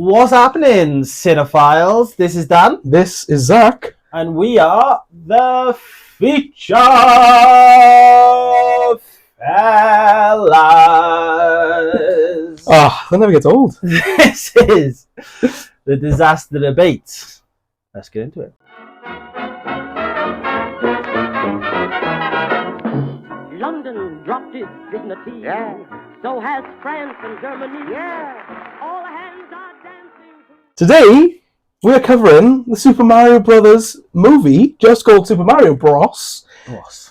What's happening, cinephiles? This is Dan. This is Zach. And we are the Feature Fellas. That never gets old. This is the Disaster Debate. Let's get into it. London dropped its dignity. Yeah. So has France and Germany. Yeah. All hands are dancing. Today, we're covering the Super Mario Brothers movie, just called Super Mario Bros.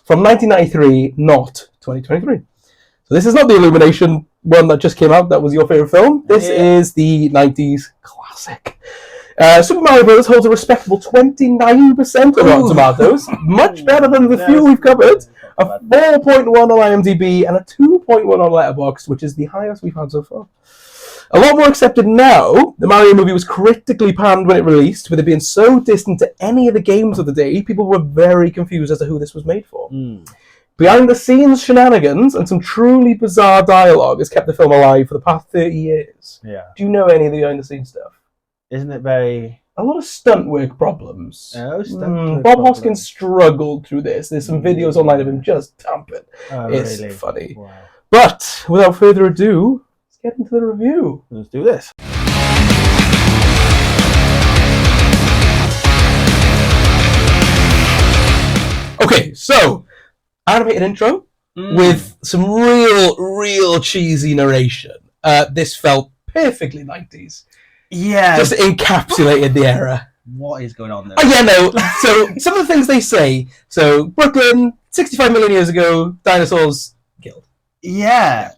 From 1993, not 2023. So this is not the Illumination one that just came out, that was your favourite film. This is the 90s classic. Super Mario Bros. Holds a respectable 29% of Rotten Tomatoes, much better than the few we've covered. A 4.1 on IMDb and a 2.1 on Letterboxd, which is the highest we've had so far. A lot more accepted now. The Mario movie was critically panned when it released, with it being so distant to any of the games of the day. People were very confused as to who this was made for. Behind-the-scenes shenanigans and some truly bizarre dialogue has kept the film alive for the past 30 years. Yeah. Do you know any of the behind-the-scenes stuff? Isn't it very... A lot of stunt work problems. Bob Bob Hoskins struggled through this. There's some videos online of him just dumping. It's really funny. Wow. But without further ado, let's get into the review. Let's do this. Okay, so animated intro with some real cheesy narration. This felt perfectly 90s. Yeah. Just encapsulated the era. What is going on there? Oh, yeah, no. So some of the things they say. So Brooklyn, 65 million years ago, dinosaurs killed. Yeah.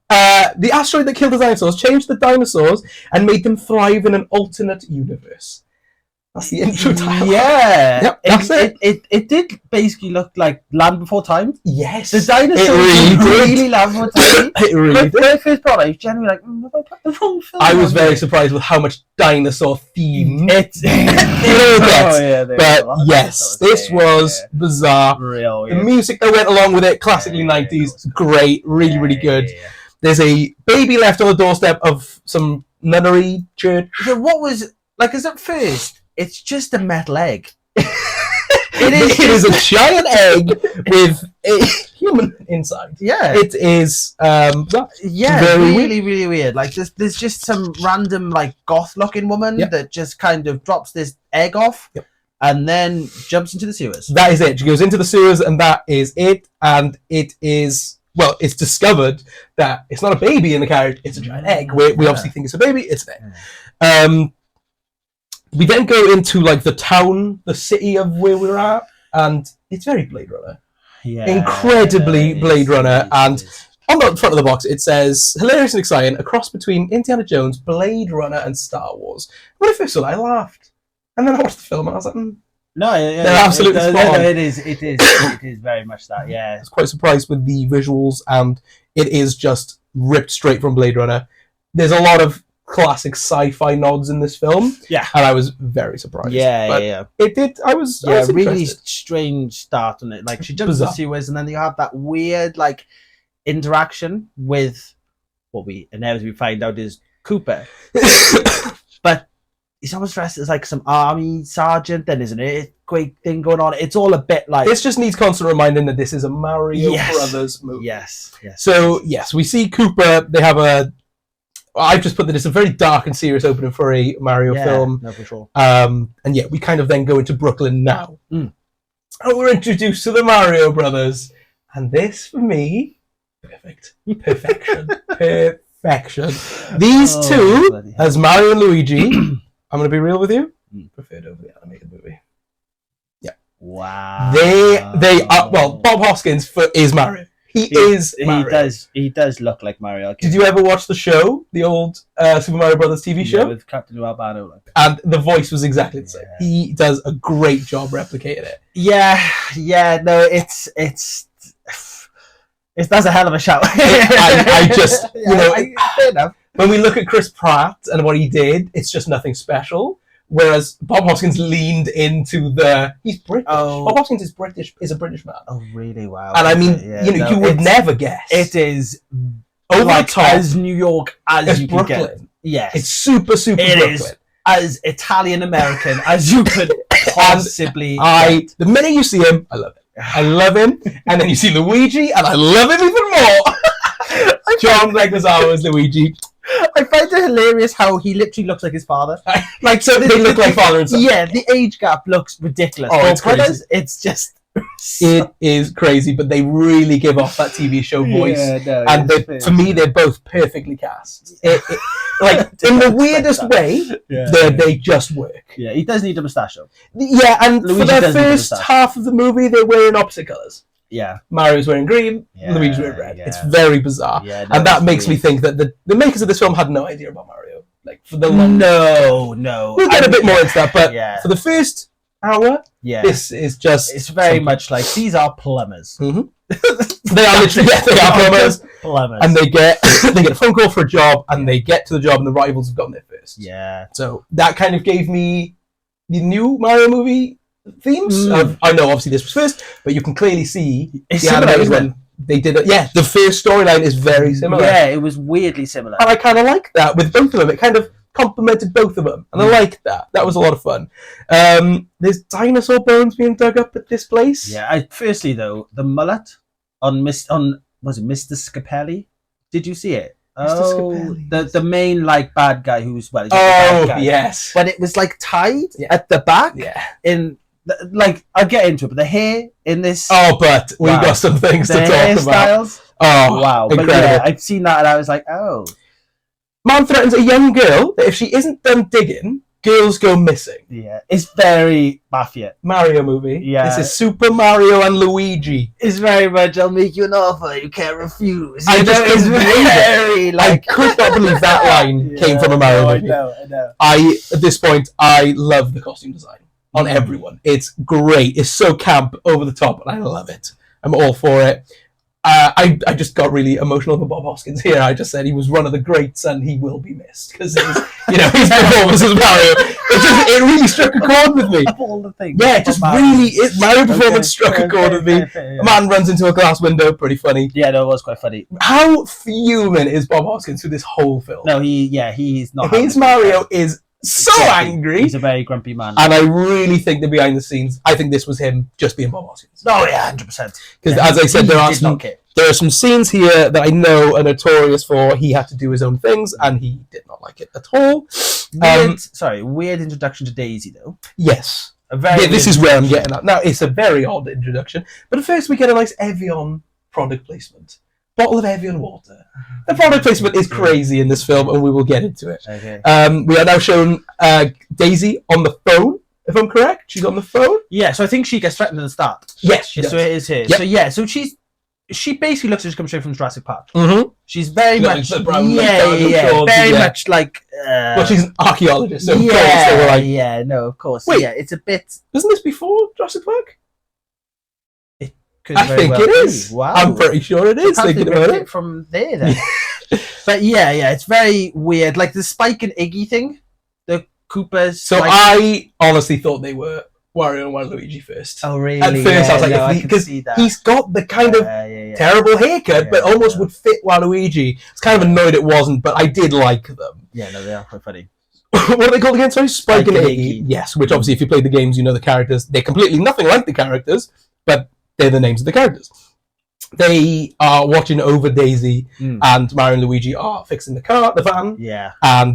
The asteroid that killed the dinosaurs changed the dinosaurs and made them thrive in an alternate universe. That's the intro title. Yeah. Yep, that's it. It did basically look like Land Before Time. Yes. The dinosaurs really Land Before Time. It really But did. the first part, I was genuinely like, have I put the wrong film I was on very here? surprised with how much dinosaur theme It's but yes, this was bizarre. real. The music that went along with it, classically 90s, great, really good. There's a baby left on the doorstep of some nunnery church. So what was like? Is at first it's just a metal egg. It is a giant egg with a human inside. Yeah, It is bizarre. really, Very really weird. Like there's just some random like goth-looking woman Yep. that just kind of drops this egg off, and then jumps into the sewers. That is it. She goes into the sewers, and that is it. And it is, well, it's discovered that it's not a baby in the carriage, it's a giant egg. We obviously think it's a baby, it's an egg. We then go into like the town, the city of where we're at, and it's very Blade Runner. Yeah, Incredibly Blade Runner. it is. On the front of the box, it says, hilarious and exciting, a cross between Indiana Jones, Blade Runner, and Star Wars. When I first saw it, I laughed. And then I watched the film, and I was like, No, They're absolutely spot on. it is very much that. Yeah, I was quite surprised with the visuals, and it is just ripped straight from Blade Runner. There's a lot of classic sci-fi nods in this film, Yeah. and I was very surprised. But yeah. it did. I was Really interested. strange start on it. Like she jumps Bizarre. into the sewers, and then you have that weird like interaction with what we inevitably find out is Cooper, but he's almost dressed as like some army sergeant. Then there's an earthquake thing going on. It's all a bit like This just needs constant reminding that this is a Mario Yes. Brothers movie. yes. So yes, we see Cooper. They have a. I've just put that it's a very dark and serious opening for a Mario film. No, for sure. And yeah, we kind of then go into Brooklyn now. And we're introduced to the Mario Brothers. And this, for me, perfect. Perfection. Perfection. These two, bloody hell. as Mario and Luigi, I'm going to be real with you, preferred over the animated movie. Wow. They are, well, Bob Hoskins is Mario. He is Mario. He does look like Mario. Did you ever watch the show, the old Super Mario Brothers TV show? with Captain Albano? Like. And the voice was exactly the same. Yeah. He does a great job replicating it. Yeah. No, it's that's a hell of a shout. I just, fair enough. when we look at Chris Pratt and what he did, it's just nothing special. Whereas Bob Hoskins leaned into he's British. Oh. Bob Hoskins is a British man. Oh, really? Wow. And I mean, you would never guess. It is over like the top as New York as as you can Brooklyn. get. Yes. It's super, super It Brooklyn. is as Italian American as you could possibly The minute you see him, I love it. I love him. And then you see Luigi, and I love him even more. John Leguizamo as Luigi. I find it hilarious how he literally looks like his father. Like, so they look like father and son. Yeah, the age gap looks ridiculous. Oh, For it's crazy. brothers, it's just... It is crazy, but they really give off that TV show voice. Yeah, no, And for me, they're both perfectly cast. Like, in the weirdest way, they just work. Yeah, he does need a moustache though. Yeah, and Luigi for the does need a first moustache. half of the movie, they're wearing opposite colours. Yeah. Mario's wearing green, Yeah, Luigi's wearing red. yeah. It's very bizarre. Yeah, no, And that it's makes me weird. think that the makers of this film had no idea about Mario. Like, for the No. We'll get a bit more into that, but Yeah. for the first hour, Yeah. this is just... It's very something. much like, these are plumbers. Mhm. They are literally, they are plumbers. Plumbers. And they get a phone call for a job, and they get to the job, and the rivals have gotten there first. Yeah. So that kind of gave me the new Mario movie themes. I know, obviously, this was first, but you can clearly see It's the similar, animators isn't when it? they did it. Yeah, the first storyline is very similar. Yeah, it was weirdly similar. And I kind of like that with both of them. It kind of complemented both of them, and I liked that. That was a lot of fun. There's dinosaur bones being dug up at this place. Yeah. Firstly, though, the mullet on was it Mr. Scapelli? Did you see it? Mr. Scapelli. The main like bad guy who's he's a Oh bad guy. yes. But it was like tied Yeah. at the back. Yeah. In like I'll get into it, but the hair in this, Oh, but we've Wow. got some things the to talk about. hairstyles. Oh Wow. But incredible. yeah, I've seen that and I was like, oh. Man threatens a young girl that if she isn't done digging, girls go missing. Yeah, it's very mafia. Mario movie. Yeah. This is Super Mario and Luigi. It's very much, I'll make you an offer you can't refuse. I You know, just it's couldn't believe it. very like. I could not believe that line came from a Mario movie. I know. At this point, I love the costume design on everyone. It's great. It's so camp, over the top, and I love it. I'm all for it. I just got really emotional for Bob Hoskins here. I just said he was one of the greats and he will be missed because his performance as Mario, it really struck a chord with me. Of all the things. Yeah, it just really, Mario performance struck a chord with me. A man runs into a glass window, pretty funny. Yeah, no, it was quite funny. How fuming is Bob Hoskins through this whole film? No, he's not. His Mario is so angry. He's a very grumpy man. And I really think the behind the scenes, I think this was him just being Bob Hoskins. Oh yeah, 100%. Because as I said, there are some scenes here that I know are notorious for he had to do his own things, and he did not like it at all. Weird introduction to Daisy though. Yes. Very This weird is where I'm introduction. getting at. Now, it's a very odd introduction, but at first we get a nice Evian product placement. Bottle of Evian water. The product placement is crazy in this film, and we will get into it. Okay. We are now shown Daisy on the phone, if I'm correct. She's on the phone. Yeah, so I think she gets threatened at the start. Yes, she So does. it is here. Yep. So yeah, so she basically looks like she's come straight from Jurassic Park. Mm-hmm. She's very She's got, much like, the brown, like, shorts, very yeah. much like. Well, she's an archaeologist, so of course yeah, they were like, yeah, no, of course. Wait. Yeah, it's a bit. isn't this before Jurassic Park? Could I very think well it be. is. Wow, I'm pretty sure it is, Can't thinking think about of it. from there then. But yeah, it's very weird. Like the Spike and Iggy thing, the Koopas. So like, I honestly thought they were Wario and Waluigi first. Oh really? At first I was like, no, I can because see that. he's got the kind of yeah. terrible haircut, Yeah, but almost yeah. would fit Waluigi. I was kind of annoyed it wasn't, but I did like them. Yeah, no, they are quite funny. What are they called again? Sorry, Spike and and Iggy. Iggy. Yes, which obviously if you played the games, you know the characters. They're completely nothing like the characters, but they're the names of the characters. They are watching over Daisy, and Mario and Luigi are fixing the van, Yeah, and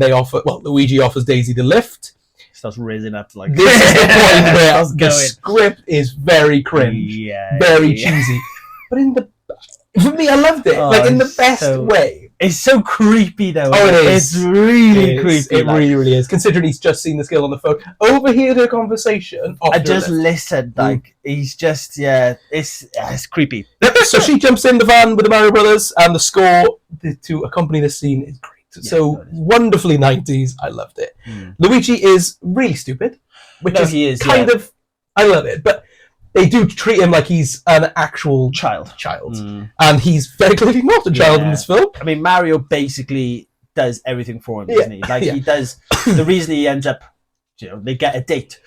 Luigi offers Daisy the lift. starts raising up like. This is the point where Starts the going. script is very cringe, Yeah, very yeah. cheesy. But for me, I loved it. Oh, like in the it's best so- way. It's so creepy though. Oh, it is. It's really It is. creepy. It like, really, really is. Considering he's just seen this girl on the phone, overheard her conversation. I after just a lift. listened. Like he's just it's creepy. So she jumps in the van with the Mario Brothers, and the score to accompany this scene is great. Yeah, no, it is. Wonderfully 90s. I loved it. Luigi is really stupid, which No, is he is, kind of. I love it, but they do treat him like he's an actual Child. and he's very clearly not a child in Yeah. this film. I mean, Mario basically does everything for him, Yeah, doesn't he? Like yeah. he does. The reason he ends up, they get a date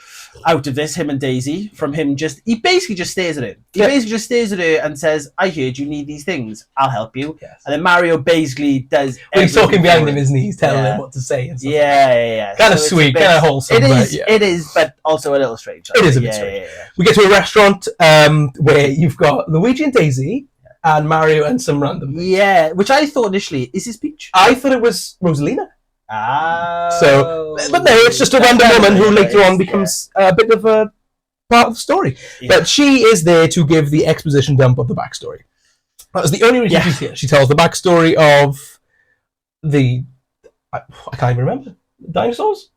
out of this, him and Daisy, from him he basically just stares at her. He Yeah. basically just stares at her and says, I heard you need these things. I'll help you. Yes. And then Mario basically does Well, he's talking everything behind for him, her. isn't he? He's telling Yeah. him what to say and stuff. Yeah. Kind of So it's sweet, a bit- kind of wholesome. It is, but, yeah. it is, but also a little strange. It is a bit strange. We get to a restaurant where you've got Luigi and Daisy and Mario and some random thing. Yeah, which I thought initially, is this Peach? I thought it was Rosalina. Ah. But no, it's just a random woman who later on becomes a bit of a part of the story. Yeah. But she is there to give the exposition dump of the backstory. That was the only reason she's here. She tells the backstory of I can't even remember. Dinosaurs?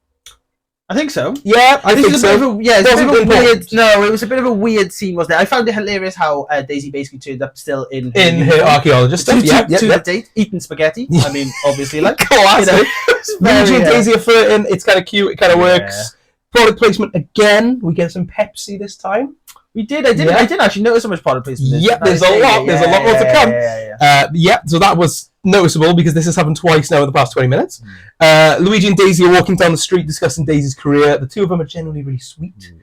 I think so. Yeah, I think It's so. a bit of a, yeah, it's a bit Wasn't of a weird. important. No, it was a bit of a weird scene, wasn't it? I found it hilarious how Daisy basically turned up still in In her uniform archaeologist to, stuff. to the date, eating spaghetti. I mean, obviously, like Classic. it's very, Luigi and Daisy are flirting. It's kind of cute. It kind of works. Product placement again. We get some Pepsi this time. We did. I didn't actually notice so much product placement. Yep, there's a lot. There's a lot more to come. Yeah. So that was noticeable because this has happened twice now in the past 20 minutes. Luigi and Daisy are walking down the street discussing Daisy's career. The two of them are generally really sweet.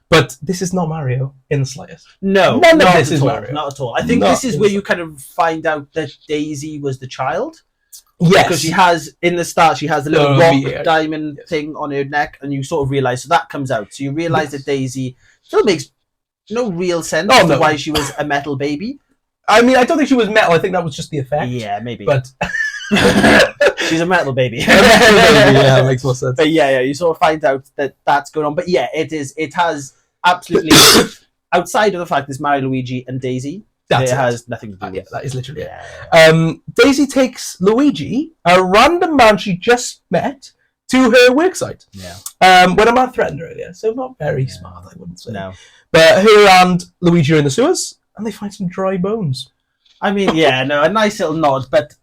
But this is not Mario in the slightest. No, None of not this at is all, Mario. Not at all. I think Not this is in where the you kind of find out that Daisy was the child. Yes. Because she has, in the start, she has a little Oh, rock yeah. diamond thing on her neck, and you sort of realise, so that comes out. So you realise that Daisy still makes no real sense as to why she was a metal baby. I mean, I don't think she was metal. I think that was just the effect. Yeah, maybe. But She's a metal baby. yeah, it makes more sense. But yeah, you sort of find out that that's going on. But yeah, it has absolutely, outside of the fact there's Mario, Luigi, and Daisy, That's it it. has nothing to do with Yeah, that is literally Yeah. it. Daisy takes Luigi, a random man she just met, to her work site. Yeah. When a man threatened her earlier, so not very smart, I wouldn't say. No. But her and Luigi are in the sewers, and they find some dry bones. I mean, yeah, no, a nice little nod, but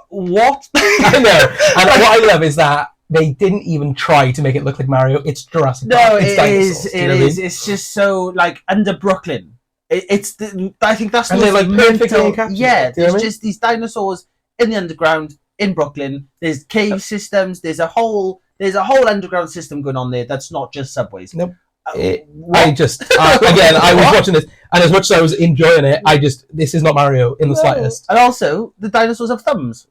what? I know. And what I love is that they didn't even try to make it look like Mario. It's Jurassic No, Park. It's it dinosaurs, is. do you It know what I is. mean? It's just so like under Brooklyn. I think that's And the they're, like, perfectly mental. encapsulated, Yeah, do you know what I there's mean? just these dinosaurs in the underground in Brooklyn. There's cave systems. There's a whole underground system going on there. That's not just subways. Nope. What? I was watching this, and as much as I was enjoying it, this is not Mario in the slightest. And also, the dinosaurs have thumbs.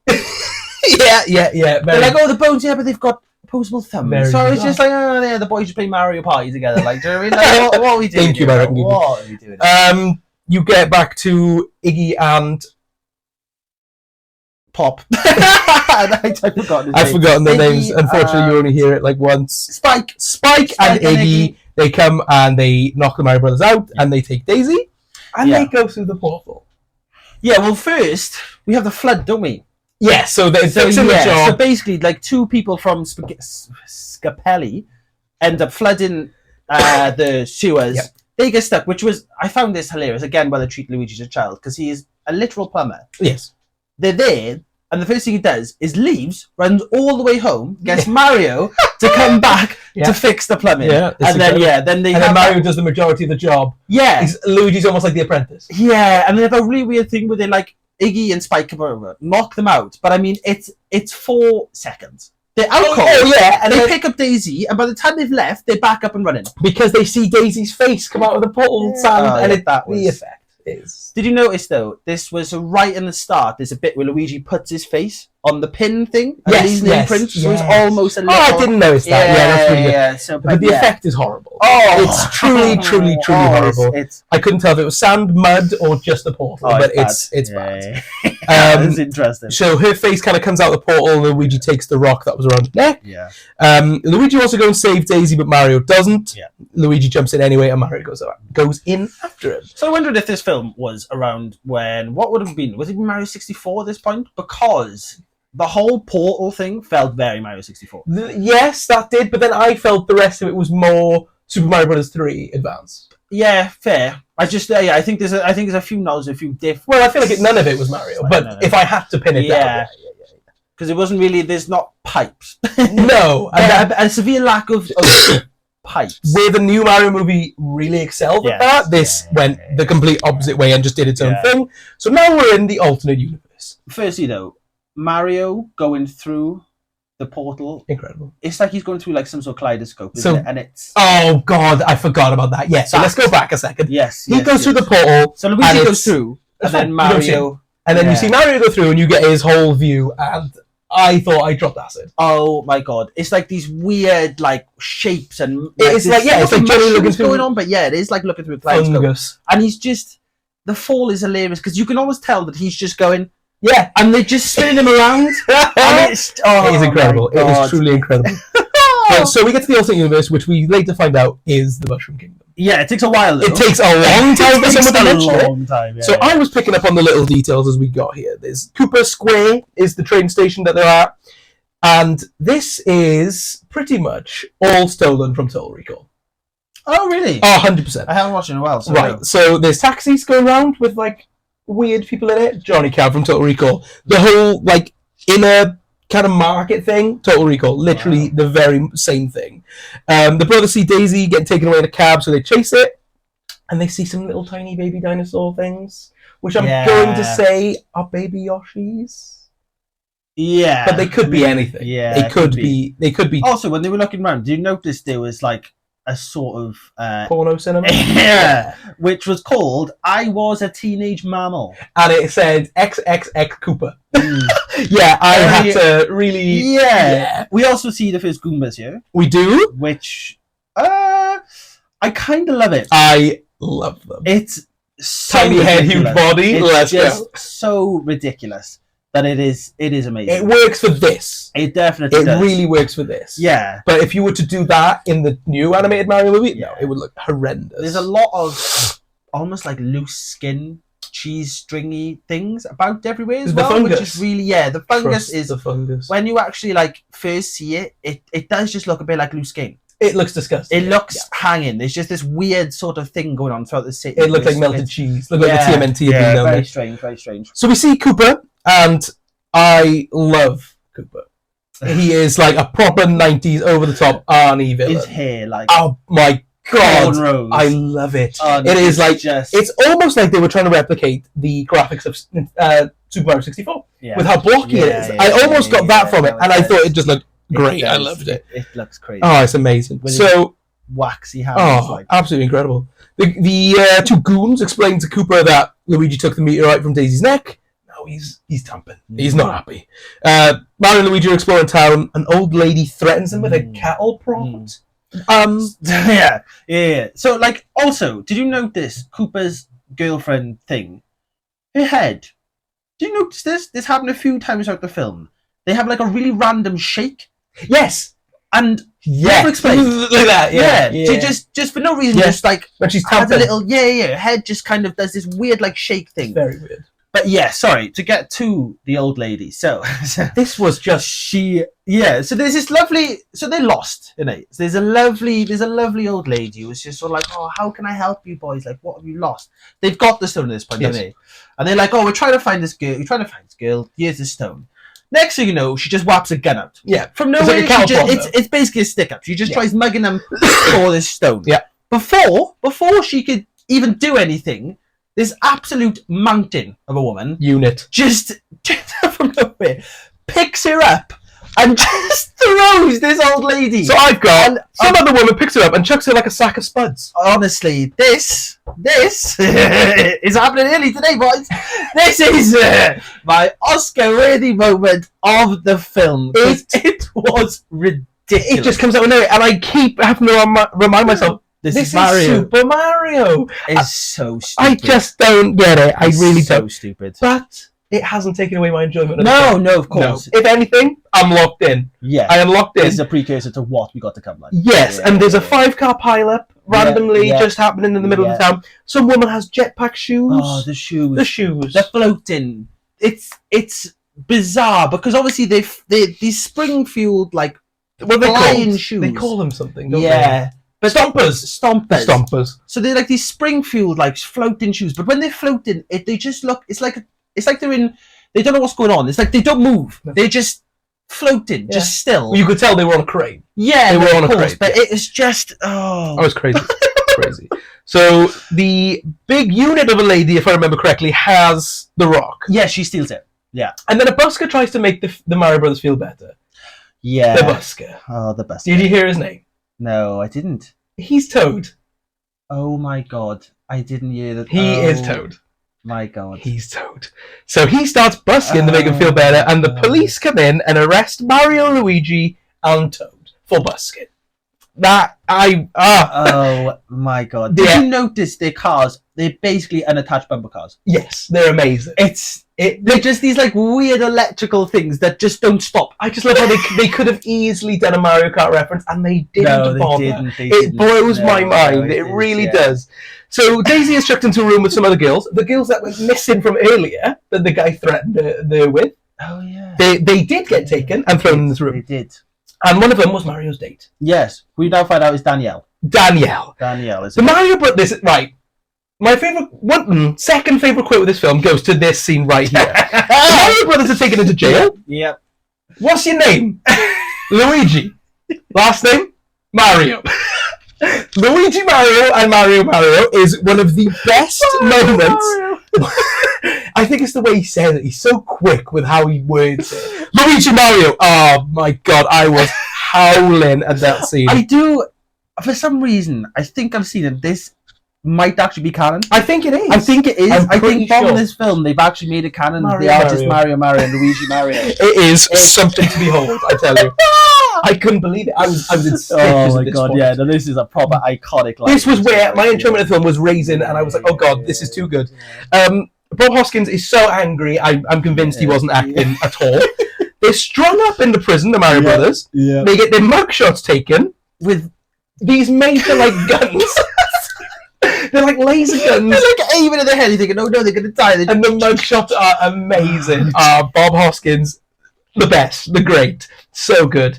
Yeah. They're Very, like, oh, the bones, yeah, but they've got opposable thumbs. Very So it's bizarre. just like, oh, yeah, the boys just play Mario Party together. Like, do you know what I mean? Like, what are we doing? Thank you, here? American Geek. What are we doing? You get back to Iggy and Pop. I've forgotten. I've forgotten their Iggy names. Unfortunately, you only hear it like once. Spike. Spike and Iggy. They come and they knock the Mario Brothers out, and they take Daisy, and Yeah. they go through the portal. Yeah, well, first we have the flood, don't we? Yeah, so they're So fixing the yeah, so job. basically, like two people from Scapelli end up flooding the sewers. Yep. They get stuck, which was I found this hilarious again. Why they treat Luigi as a child because he is a literal plumber. Yes. They're there, and the first thing he does is leaves, runs all the way home, gets Mario to come back Yeah. to fix the plumbing. Yeah, it's and then incredible. then they And then have Mario does the majority of the job. yeah. Luigi's almost like the apprentice. Yeah, and they have a really weird thing where they like Iggy and Spike come over, knock them out. But I mean, it's 4 seconds. They're out cold. Oh, yeah, and they then- pick up Daisy, and by the time they've left, they're back up and running. Because they see Daisy's face come out of the portal sand, Oh, and yeah, that the was- effect is... Did you notice though? This was right in the start. There's a bit where Luigi puts his face on the pin thing, and Yes, leaves an yes, imprint, so it's yes. almost a Oh, little. I didn't notice that. Yeah, that's really good. Yeah, so, But the yeah. effect is horrible. Oh, It's truly, truly, truly Oh, horrible. It's I couldn't tell if it was sand, mud, or just the portal, oh, but bad. it's bad. Yeah. Um, It's interesting. So her face kind of comes out the portal, and Luigi takes the rock that was around her neck. Yeah. Luigi also goes and save Daisy, but Mario doesn't. Yeah. Luigi jumps in anyway, and Mario goes in after him. So I wondered if this film was around when what would have been was it Mario 64 at this point because the whole portal thing felt very Mario 64. Yes, that did, but then I felt the rest of it was more Super Mario Bros. 3 Advance. Yeah, fair. I just I think there's a few nods, a few diff. Well, I feel like none of it was Mario, but No. if I had to pin it Yeah. Because it wasn't really. There's not pipes. down, no. And that, a severe lack of pipes. where the new Mario movie really excelled at Yes. that, this went the complete opposite way and just did its own Yeah. thing. So now we're in the alternate universe. Firstly, though, Mario going through the portal. Incredible. It's like he's going through like some sort of kaleidoscope, isn't So- it? And it's Oh God, I forgot about that. Yeah, so let's go back a second. yes. He yes, goes through yes. the portal, So and Luigi it's- goes through, and That's then fine. You don't see Mario. and then you Yeah. see Mario go through, and you get his whole view. And I thought I dropped acid. Oh my god! It's like these weird like shapes and It's like- yeah, it's like Johnny looking mushrooms through going on, but yeah, it is like looking through a kaleidoscope. Fungus. And he's just the fall is hilarious because you can always tell that he's just going, Yeah, and they're just spinning him around, and it's it is incredible. my It is God. truly incredible. Well, so we get to the alternate universe, which we later find out is the Mushroom Kingdom. Yeah, it takes a while. Though. It takes a long time for It someone takes to a mention it. long time. Yeah, So I was picking up on the little details as we got here. There's Cooper Square is the train station that they're at, and this is pretty much all stolen from Total Recall. Oh really? Oh, 100%. I haven't watched it in a while. So Right, so there's taxis going around with like weird people in it. Johnny Cab from Total Recall. The whole like inner kind of market thing, Total Recall. Literally the very same thing. The brothers see Daisy getting taken away in a cab, so they chase it, and they see some little tiny baby dinosaur things, which I'm Yeah. going to say are baby Yoshis. Yeah, But they could be anything. Yeah, They it could could be. They could be Also, when they were looking around, did you notice there was like a sort of porno cinema. yeah, which was called "I Was a Teenage Mammal." And it said XXX Cooper. Mm. Yeah, I Very- had to really. Yeah. We also see the first Goombas here, We do. which I kind of love it. I love them. It's so Tiny head, huge ridiculous. body. It's Let's just go. so ridiculous that it is amazing. It works for this. It definitely It does. really works for this. Yeah. But if you were to do that in the new animated Mario movie, no, Yeah. it would look horrendous. There's a lot of almost like loose skin, cheese stringy things about everywhere as The well, which fungus. is really the fungus Trust is the fungus. when you actually like first see it, it does just look a bit like loose skin. It looks disgusting. It looks hanging. There's just this weird sort of thing going on throughout the city. It looks like It's- melted it's- cheese. Look like the TMNT had been yeah, down very there. strange, very strange. So we see Cooper, and I love Cooper. He is like a proper 90s over the top Arnie villain. His hair, like Oh my god. cornrows. I love it. Oh, It is like just it's almost like they were trying to replicate the graphics of Super Mario 64 yeah. with how blocky it Yeah, is. yeah, I yeah, almost yeah, got that yeah, from it, no, and it I does. thought it just looked It great. I does. loved it. It looks crazy. Oh, it's amazing. With So, waxy hands. oh, Like absolutely incredible. The two goons explain to Cooper that Luigi took the meteorite from Daisy's neck. No, he's tamping. He's not happy. Mario and Luigi are exploring town. An old lady threatens him with a Mm. cattle prod. yeah. So, like, also, did you notice Cooper's girlfriend thing? Her head. Did you notice this? This happened a few times throughout the film. They have like a really random shake, Yes. and Yeah. Never explained. Like that. Yeah. she just for no reason, Yeah. just like When she's has a tamping. little her head just kind of does this weird like shake thing. Very weird. But yeah, sorry to get to the old lady. So This was just so there's this lovely, so they're lost, you know. So there's a lovely old lady who's just sort of like, oh, how can I help you boys? Like, what have you lost? They've got the stone at this point, Yes. don't they? And they're like, oh, we're trying to find this girl. You're trying to find this girl. Here's the stone. Next thing you know, she just whaps a gun out. Yeah. From It's nowhere, like a cattle prod, it's basically a stick up. She just Yeah. tries mugging them for this stone. Yeah. Before she could even do anything, this absolute mountain of a woman unit. just from nowhere picks her up and just throws this old lady. So I've got And- some other woman picks her up and chucks her like a sack of spuds. honestly, this is happening early today, boys. This is my Oscar-worthy moment of the film. It was ridiculous. It just comes out of nowhere, and I keep having to remind myself, this this is Mario. is Super Mario. It's so stupid. I just don't get it. I It's really so don't. stupid. But it hasn't taken away my enjoyment of the No, film. no, of course. If anything, I'm locked in. Yeah, I am locked in. this is a precursor to what we got to come. Like, Yes, Yeah, and there's a yeah. 5-car pileup randomly yeah. just happening in the middle of the town. Some woman has jetpack shoes. Oh, the shoes. the shoes. They're floating. It's bizarre because obviously these spring fueled like What are they flying called? shoes. They call them something, don't yeah, but stompers. Stompers. So they're like these spring fueled like floating shoes. But when they're floating, they just look. It's like they're in. They don't know what's going on. It's like they don't move. They're just floating, Yeah. just still. Well, you could tell they were on a crane. Yeah, they were of on a course, crate, but yeah. it's just Oh, it's crazy. It's crazy. So the big unit of a lady, if I remember correctly, has the rock. yeah. She steals it. Yeah, And then a busker tries to make the Mario Brothers feel better. Yeah. The busker. Oh, the best. Did you hear his name? No, I didn't. He's Toad. Oh my god, I didn't hear that. He Oh, is Toad. My god. He's Toad. So he starts busking to make him feel better, and the police come in and arrest Mario, Luigi, and Toad for busking. Oh my god. Did Yeah. you notice their cars? They're basically unattached bumper cars. Yes, they're amazing. They're just these like weird electrical things that just don't stop. I just love how they could have easily done a Mario Kart reference, and they didn't No, they bother. didn't. They It didn't. blows No, my no, mind. It really yeah. does. So Daisy is chucked into a room with some other girls. The girls that went missing from earlier, that the guy threatened her with. Oh yeah. They did get taken and thrown in this They room. did. And one of them was Mario's date. Yes. We now find out it's Danielle. Danielle. Danielle is The Mario Brothers, right. My second favourite quote of this film goes to this scene right here. The Mario Brothers are taken into jail. Yep. What's your name? Luigi. Last name? Mario. Luigi Mario and Mario Mario is one of the best moments. I think it's the way he says it. He's so quick with how he words it. Luigi Mario. Oh my god, I was howling at that scene. I do. For some reason, I think I've seen it. This might actually be canon. I think it is. I think it is. I'm I pretty think from sure. this film, they've actually made it canon. Mario, They are just Mario. Mario and Luigi Mario. It is something to behold, I tell you. I couldn't believe it. I was in stitches Oh my at this god, point. yeah, no, this is a proper iconic line. This was where my enjoyment of the film was raising, and I was like, oh god, this is too good. Bob Hoskins is so angry, I'm convinced he wasn't acting at all. They're strung up in the prison, the Mario Brothers. Yeah. They get their mugshots taken With these major, like, guns. They're like laser guns. they're like aiming at their head, you're thinking, oh no, they're gonna die. And the mugshots are amazing. Bob Hoskins, the best, the great. So good.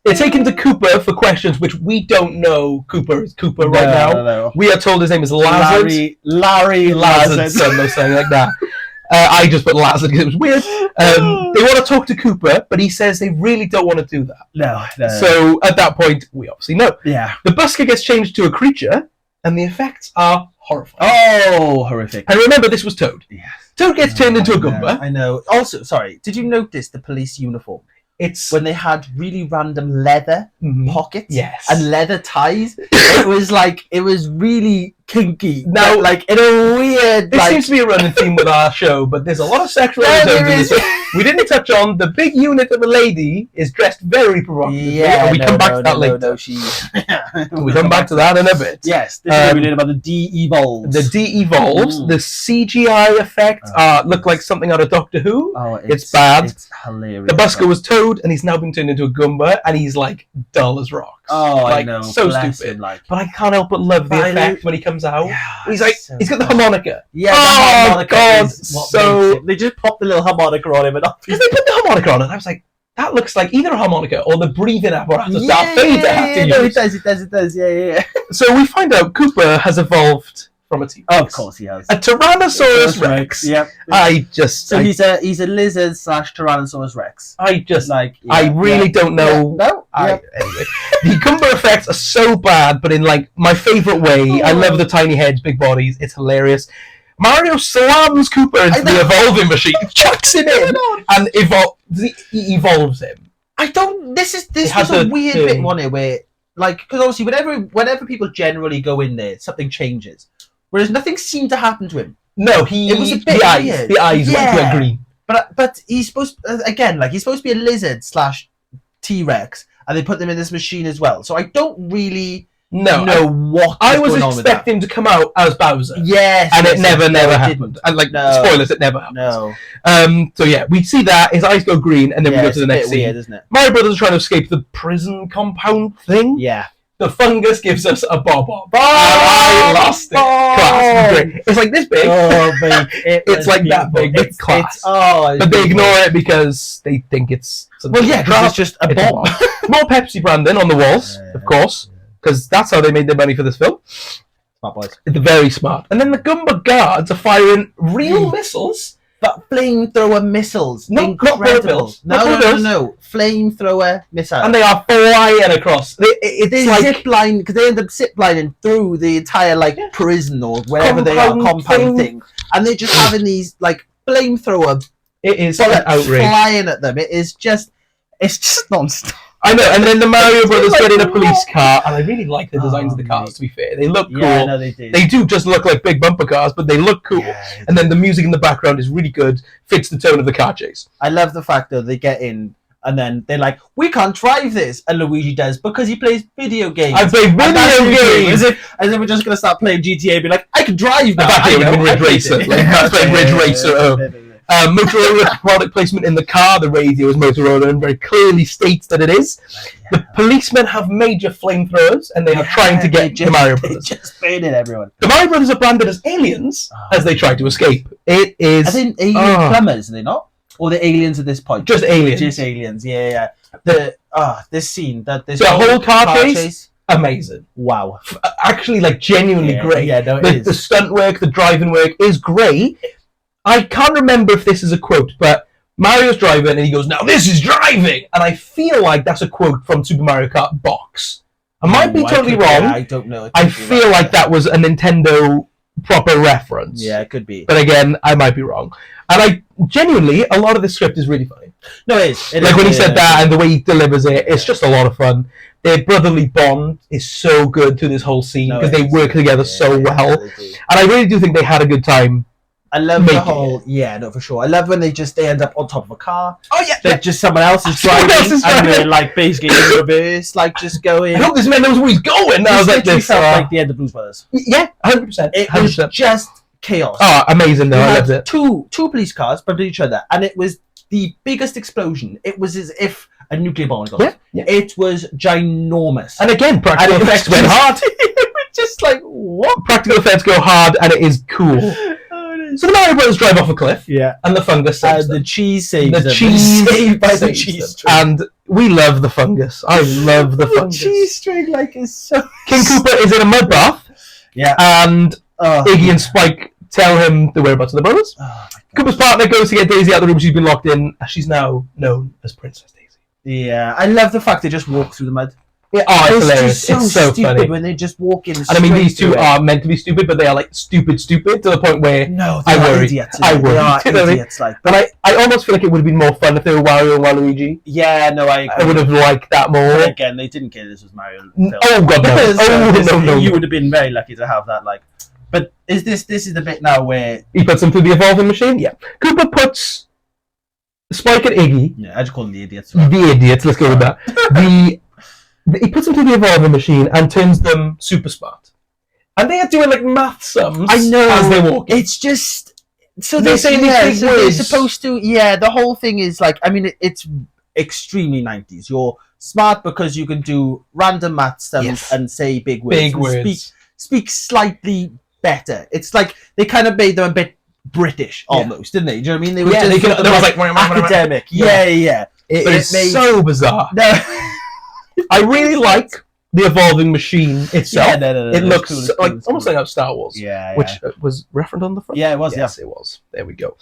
They're taken to Cooper for questions which we don't know Cooper is Cooper right now. No. We are told his name is Lazard. Larry Lazard, son or something like that. I just put Lazard because it was weird. They want to talk to Cooper, but he says they really don't want to do that. No. So at that point, we obviously know. Yeah. The busker gets changed to a creature, and the effects are horrifying. Oh, horrific. And remember, this was Toad. Yeah. Toad gets turned into a Goomba. I know. Also, sorry, did you notice the police uniform? It's When they had really random leather Mhm. pockets Yes. and leather ties, it was really kinky. Now- like in a weird, This like, seems to be a running theme with our show, but there's a lot of sexual Yeah, there undertones in is. this. We didn't touch on the big unit of a lady is dressed very provocatively, and we come back to that later. No, she. We come back to that in a bit. Yes, this is what we Um, did about the de-evolves. The de-evolves, Mm. the CGI effects look like something out of Doctor Who. Oh, it's bad. It's hilarious. The busker was Toad, and he's now been turned into a Goomba, and he's like dull as rocks. Oh, like, I know. so Bless stupid. him, like, But I can't help but love the But I effect know- when he comes out. yeah, He's like, so he's got the good. harmonica. Yeah, Oh, the harmonica God, is what so- makes it. They just pop the little harmonica on him and off. Because they put the harmonica on it, I was like, that looks like either a harmonica or the breathing apparatus that Vader had to no, use. it does. Yeah. So we find out Cooper has evolved from a T-Rex. Of course he has. A Tyrannosaurus Rex. Yep. So he's a lizard / Tyrannosaurus Rex. I Yeah, really don't know. Yeah, no. Anyway, the Goomba effects are so bad, but in like my favourite way. I love the tiny heads, big bodies. It's hilarious. Mario slams Cooper into the evolving machine, chucks him in, and he evolves him. I don't. This has was a the weird thing. bit, wasn't it? Where, like, because obviously, whenever people generally go in there, something changes. Whereas nothing seemed to happen to him. No, It was a bit the eyes. weird. The eyes Yeah. went green. But he's supposed again, like he's supposed to be a lizard / T-Rex, and they put them in this machine as well. So I don't really No, know what I was going on with that. expecting to come out as Bowser. Yes, And it yes, never no, it happened. didn't. And like No. spoilers, it never happened. No, So yeah, we see that his eyes go green, and then we go it's to the a next bit scene. weird, isn't it? Mario Brothers are trying to escape the prison compound thing. Yeah. The fungus gives us a bob. Oh, I lost it. oh. Class, great. It's like this big, Oh, mate, It's like that big, but class. It's but they ignore it because they think it's. Well, yeah, because it's just a It's bomb. More Pepsi branding on the walls, of course, because that's how they made their money for this film. Smart boys. They're very smart. And then the Goomba guards are firing real missiles. But flamethrower missiles. Not Incredible. bullet bills. No. Flamethrower missiles. And they are flying across. It's They like zip line because they end up zip lining through the entire prison or wherever they are Compound compound thing, and they're just having these flamethrower it is an bullets outrage. flying at them. It is just It's just non-stop. I know, and then the Mario Brothers like, get in a police what? car, and I really like the designs of the Oh, cars, mate. to be fair. They look cool. Yeah, no, they do. They do just look like big bumper cars, but they look cool. Yeah, they And then the music in the background is really good, fits the tone of the car chase. I love the fact that they get in and then they're like, we can't drive this. And Luigi does because he plays video games. I play And that's video Luigi. games! As if we're just going to start playing GTA and be like, I can drive now. Back I here with know, Ridge I played Racer. it. Like, that's like Ridge Racer. Motorola product placement in the car. The radio is Motorola and very clearly states that it is. The policemen have major flamethrowers and they are trying to get the Mario Brothers. They just painted everyone. The Mario Brothers are branded as aliens as they try to escape. It is Are they alien plumbers, are they not? Or the aliens at this point? just aliens. Just aliens, yeah. This scene, this The whole car chase? Amazing. Wow. Actually, like, genuinely great. Yeah, no, it The is. stunt work, the driving work is great. I can't remember if this is a quote, but Mario's driving and he goes, "Now this is driving!" And I feel like that's a quote from Super Mario Kart Box. I might be totally wrong. I don't know. I feel like that was a Nintendo proper reference. Yeah, it could be. But again, I might be wrong. And I genuinely, a lot of the script is really funny. No, it is. Like when he said that and the way he delivers it, it's just a lot of fun. Their brotherly bond is so good through this whole scene because they work together so well. They do. And I really do think they had a good time. I love Making the whole. Yeah, no, for sure. I love when they end up on top of a car. Oh yeah, They're just someone else is Someone driving, else is and driving. they're like basically in reverse, like just going. I hope this man knows where he's going. I was like, literally this. felt like the end of Blues Brothers. Yeah, 100%. It was 100%. just chaos. Oh, amazing though. You I had loved it. two police cars bumped into each other, and it was the biggest explosion. It was as if a nuclear bomb had gone off. Yeah. It was ginormous. And again, practical And effects went hard. just like what? Practical effects go hard, and it is cool. So the Mario Brothers drive off a cliff, Yeah. and the fungus saves The them. cheese saves The them. cheese saved by the saves cheese them. string. And we love the fungus. I love the The fungus. cheese string like is so. King Koopa is in a mud bath, Yeah. and Oh, Iggy and Spike tell him the whereabouts of the brothers. oh my God. Koopa's partner goes to get Daisy out of the room she's been locked in, as she's now known as Princess Daisy. Yeah, I love the fact they just walk through the mud. Yeah, oh, it's hilarious. Just so It's so stupid funny. when they just walk in. And I mean, these two straight through it. are meant to be stupid, but they are like stupid to the point where. No, I they are worry. idiots. I They worry. are You know what I mean? idiots. Like, And I almost feel like it would have been more fun if they were Wario and Waluigi. yeah, no, I agree. I would have liked that more. But again, they didn't care this was Mario. Film. Oh god, no! So Oh no! You would have been very lucky to have that. Like, but this is the bit now where He puts them through the evolving machine. Yeah. Koopa puts Spike and Iggy, I just call them the idiots. the idiots. Let's go with that. He puts them through the evolving machine and turns them super smart. And they are doing like math sums. I know. As they walk. It's just so They're saying these big so they're words. supposed to. Yeah, the whole thing is like. I mean, it's extremely 90s. You're smart because you can do random math sums Yes. and say big words. Big and words. Speak slightly better. It's like they kind of made them a bit British almost, didn't they? Do you know what I mean? They were Yeah, just they could- sort of they was like, academic. Yeah. Yeah. It But is it made- so bizarre. No. I really like the evolving machine itself. Yeah, no, It it's looks cool, it's like cool, it's almost cool. like out of Star Wars. Yeah, Which was referenced on the front. Yeah, it was. Yes, it was. There we go.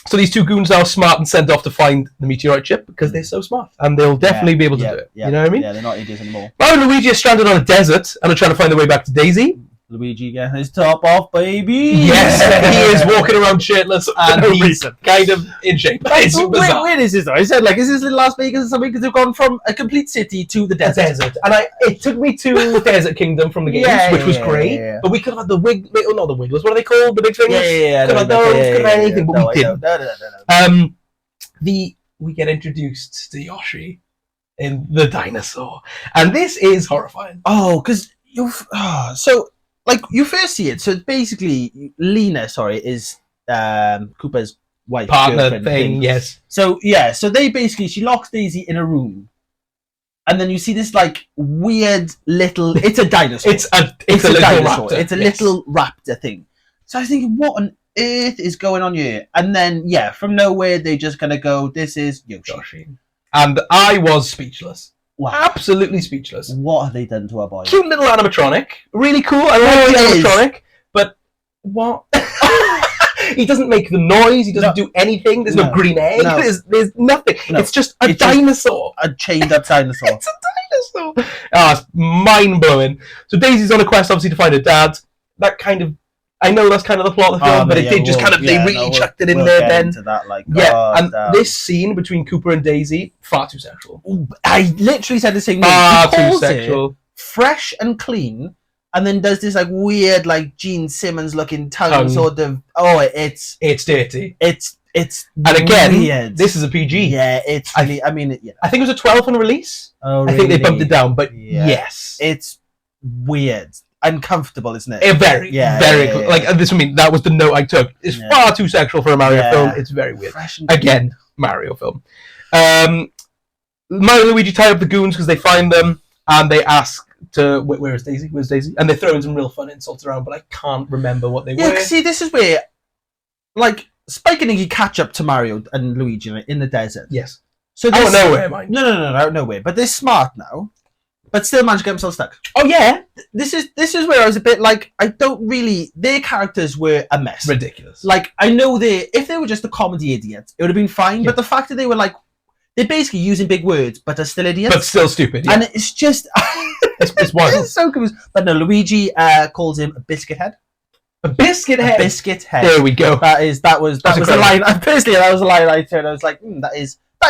So these two goons are smart and sent off to find the meteorite chip because they're so smart and they'll definitely be able to do it. Yeah. You know what I mean? Yeah, they're not idiots anymore. Mario and Luigi are stranded on a desert and are trying to find their way back to Daisy. Luigi getting his top off, baby. Yes, he is walking around shirtless And and he's he's kind of in shape. It's bizarre. Where is this though? I said, like, is this in Las Vegas or something? Because they've gone from a complete city to the A desert. desert, and it took me to Desert Kingdom from the games, Yeah, which was yeah, great. yeah. But we could have had the not the Wigglers. What are they called? The big fingers. Could have had those. Could have had anything, but we didn't. No. We get introduced to Yoshi in the dinosaur, and this is horrifying. Oh, because so like you first see it. So basically, Lena, is Koopa's wife, Partner girlfriend thing, yes. So yeah, so she locks Daisy in a room, and then you see this like weird little. It's a dinosaur. It's a little dinosaur. raptor. It's a little raptor thing. So I was thinking, what on earth is going on here? And then from nowhere they just gonna go, this is Yoshi. And I was speechless. Wow. Absolutely speechless. What have they done to our boy? Cute little animatronic. Really cool. I like the it is. animatronic. But what? He doesn't make the noise. He doesn't do anything. There's no No. green egg. No. There's nothing. No. It's just a It's just- dinosaur. A chained up dinosaur. It's a dinosaur. Oh, it's mind blowing. So Daisy's on a quest, obviously, to find her dad. That kind of I know that's kind of the plot of the film, but it did just kind of, they really chucked it in there then. Into that, like, Yeah, and this scene between Cooper and Daisy, far too sexual. I literally said the same thing. Far He too calls it sexual. fresh and clean, and then does this like weird, like Gene Simmons looking tongue sort of. Oh, it's dirty. It's and again, weird. this is a PG. Yeah, it's really. I mean, yeah. I think it was a 12 on release. Oh, I think they bumped it down, but Yeah. yes, it's weird, uncomfortable, isn't it? very. Like this. I mean, that was the note I took. It's far too sexual for a Mario film. It's very weird. Again, Mario film. Mario and Luigi tie up the goons because they find them and they ask to where is Daisy? Where's Daisy? And they're throwing some real fun insults around, but I can't remember what they were. Yeah, see, this is where, like, Spike and Iggy catch up to Mario and Luigi in the desert. Yes. So out of nowhere, mind. No, nowhere. But they're smart now, but still manage to get themselves stuck. Oh yeah. This is where I was a bit like, I don't really. Their characters were a mess. Ridiculous. Like, I know if they were just a comedy idiot, it would have been fine. Yeah. But the fact that they were like, they're basically using big words, but are still idiots. But still stupid. Yeah. And it's just, it's wild. It's so confusing. But no, Luigi calls him a biscuit head. A biscuit head. A biscuit head. There we go. That was a line. Personally, that was a line I turned. I was like, that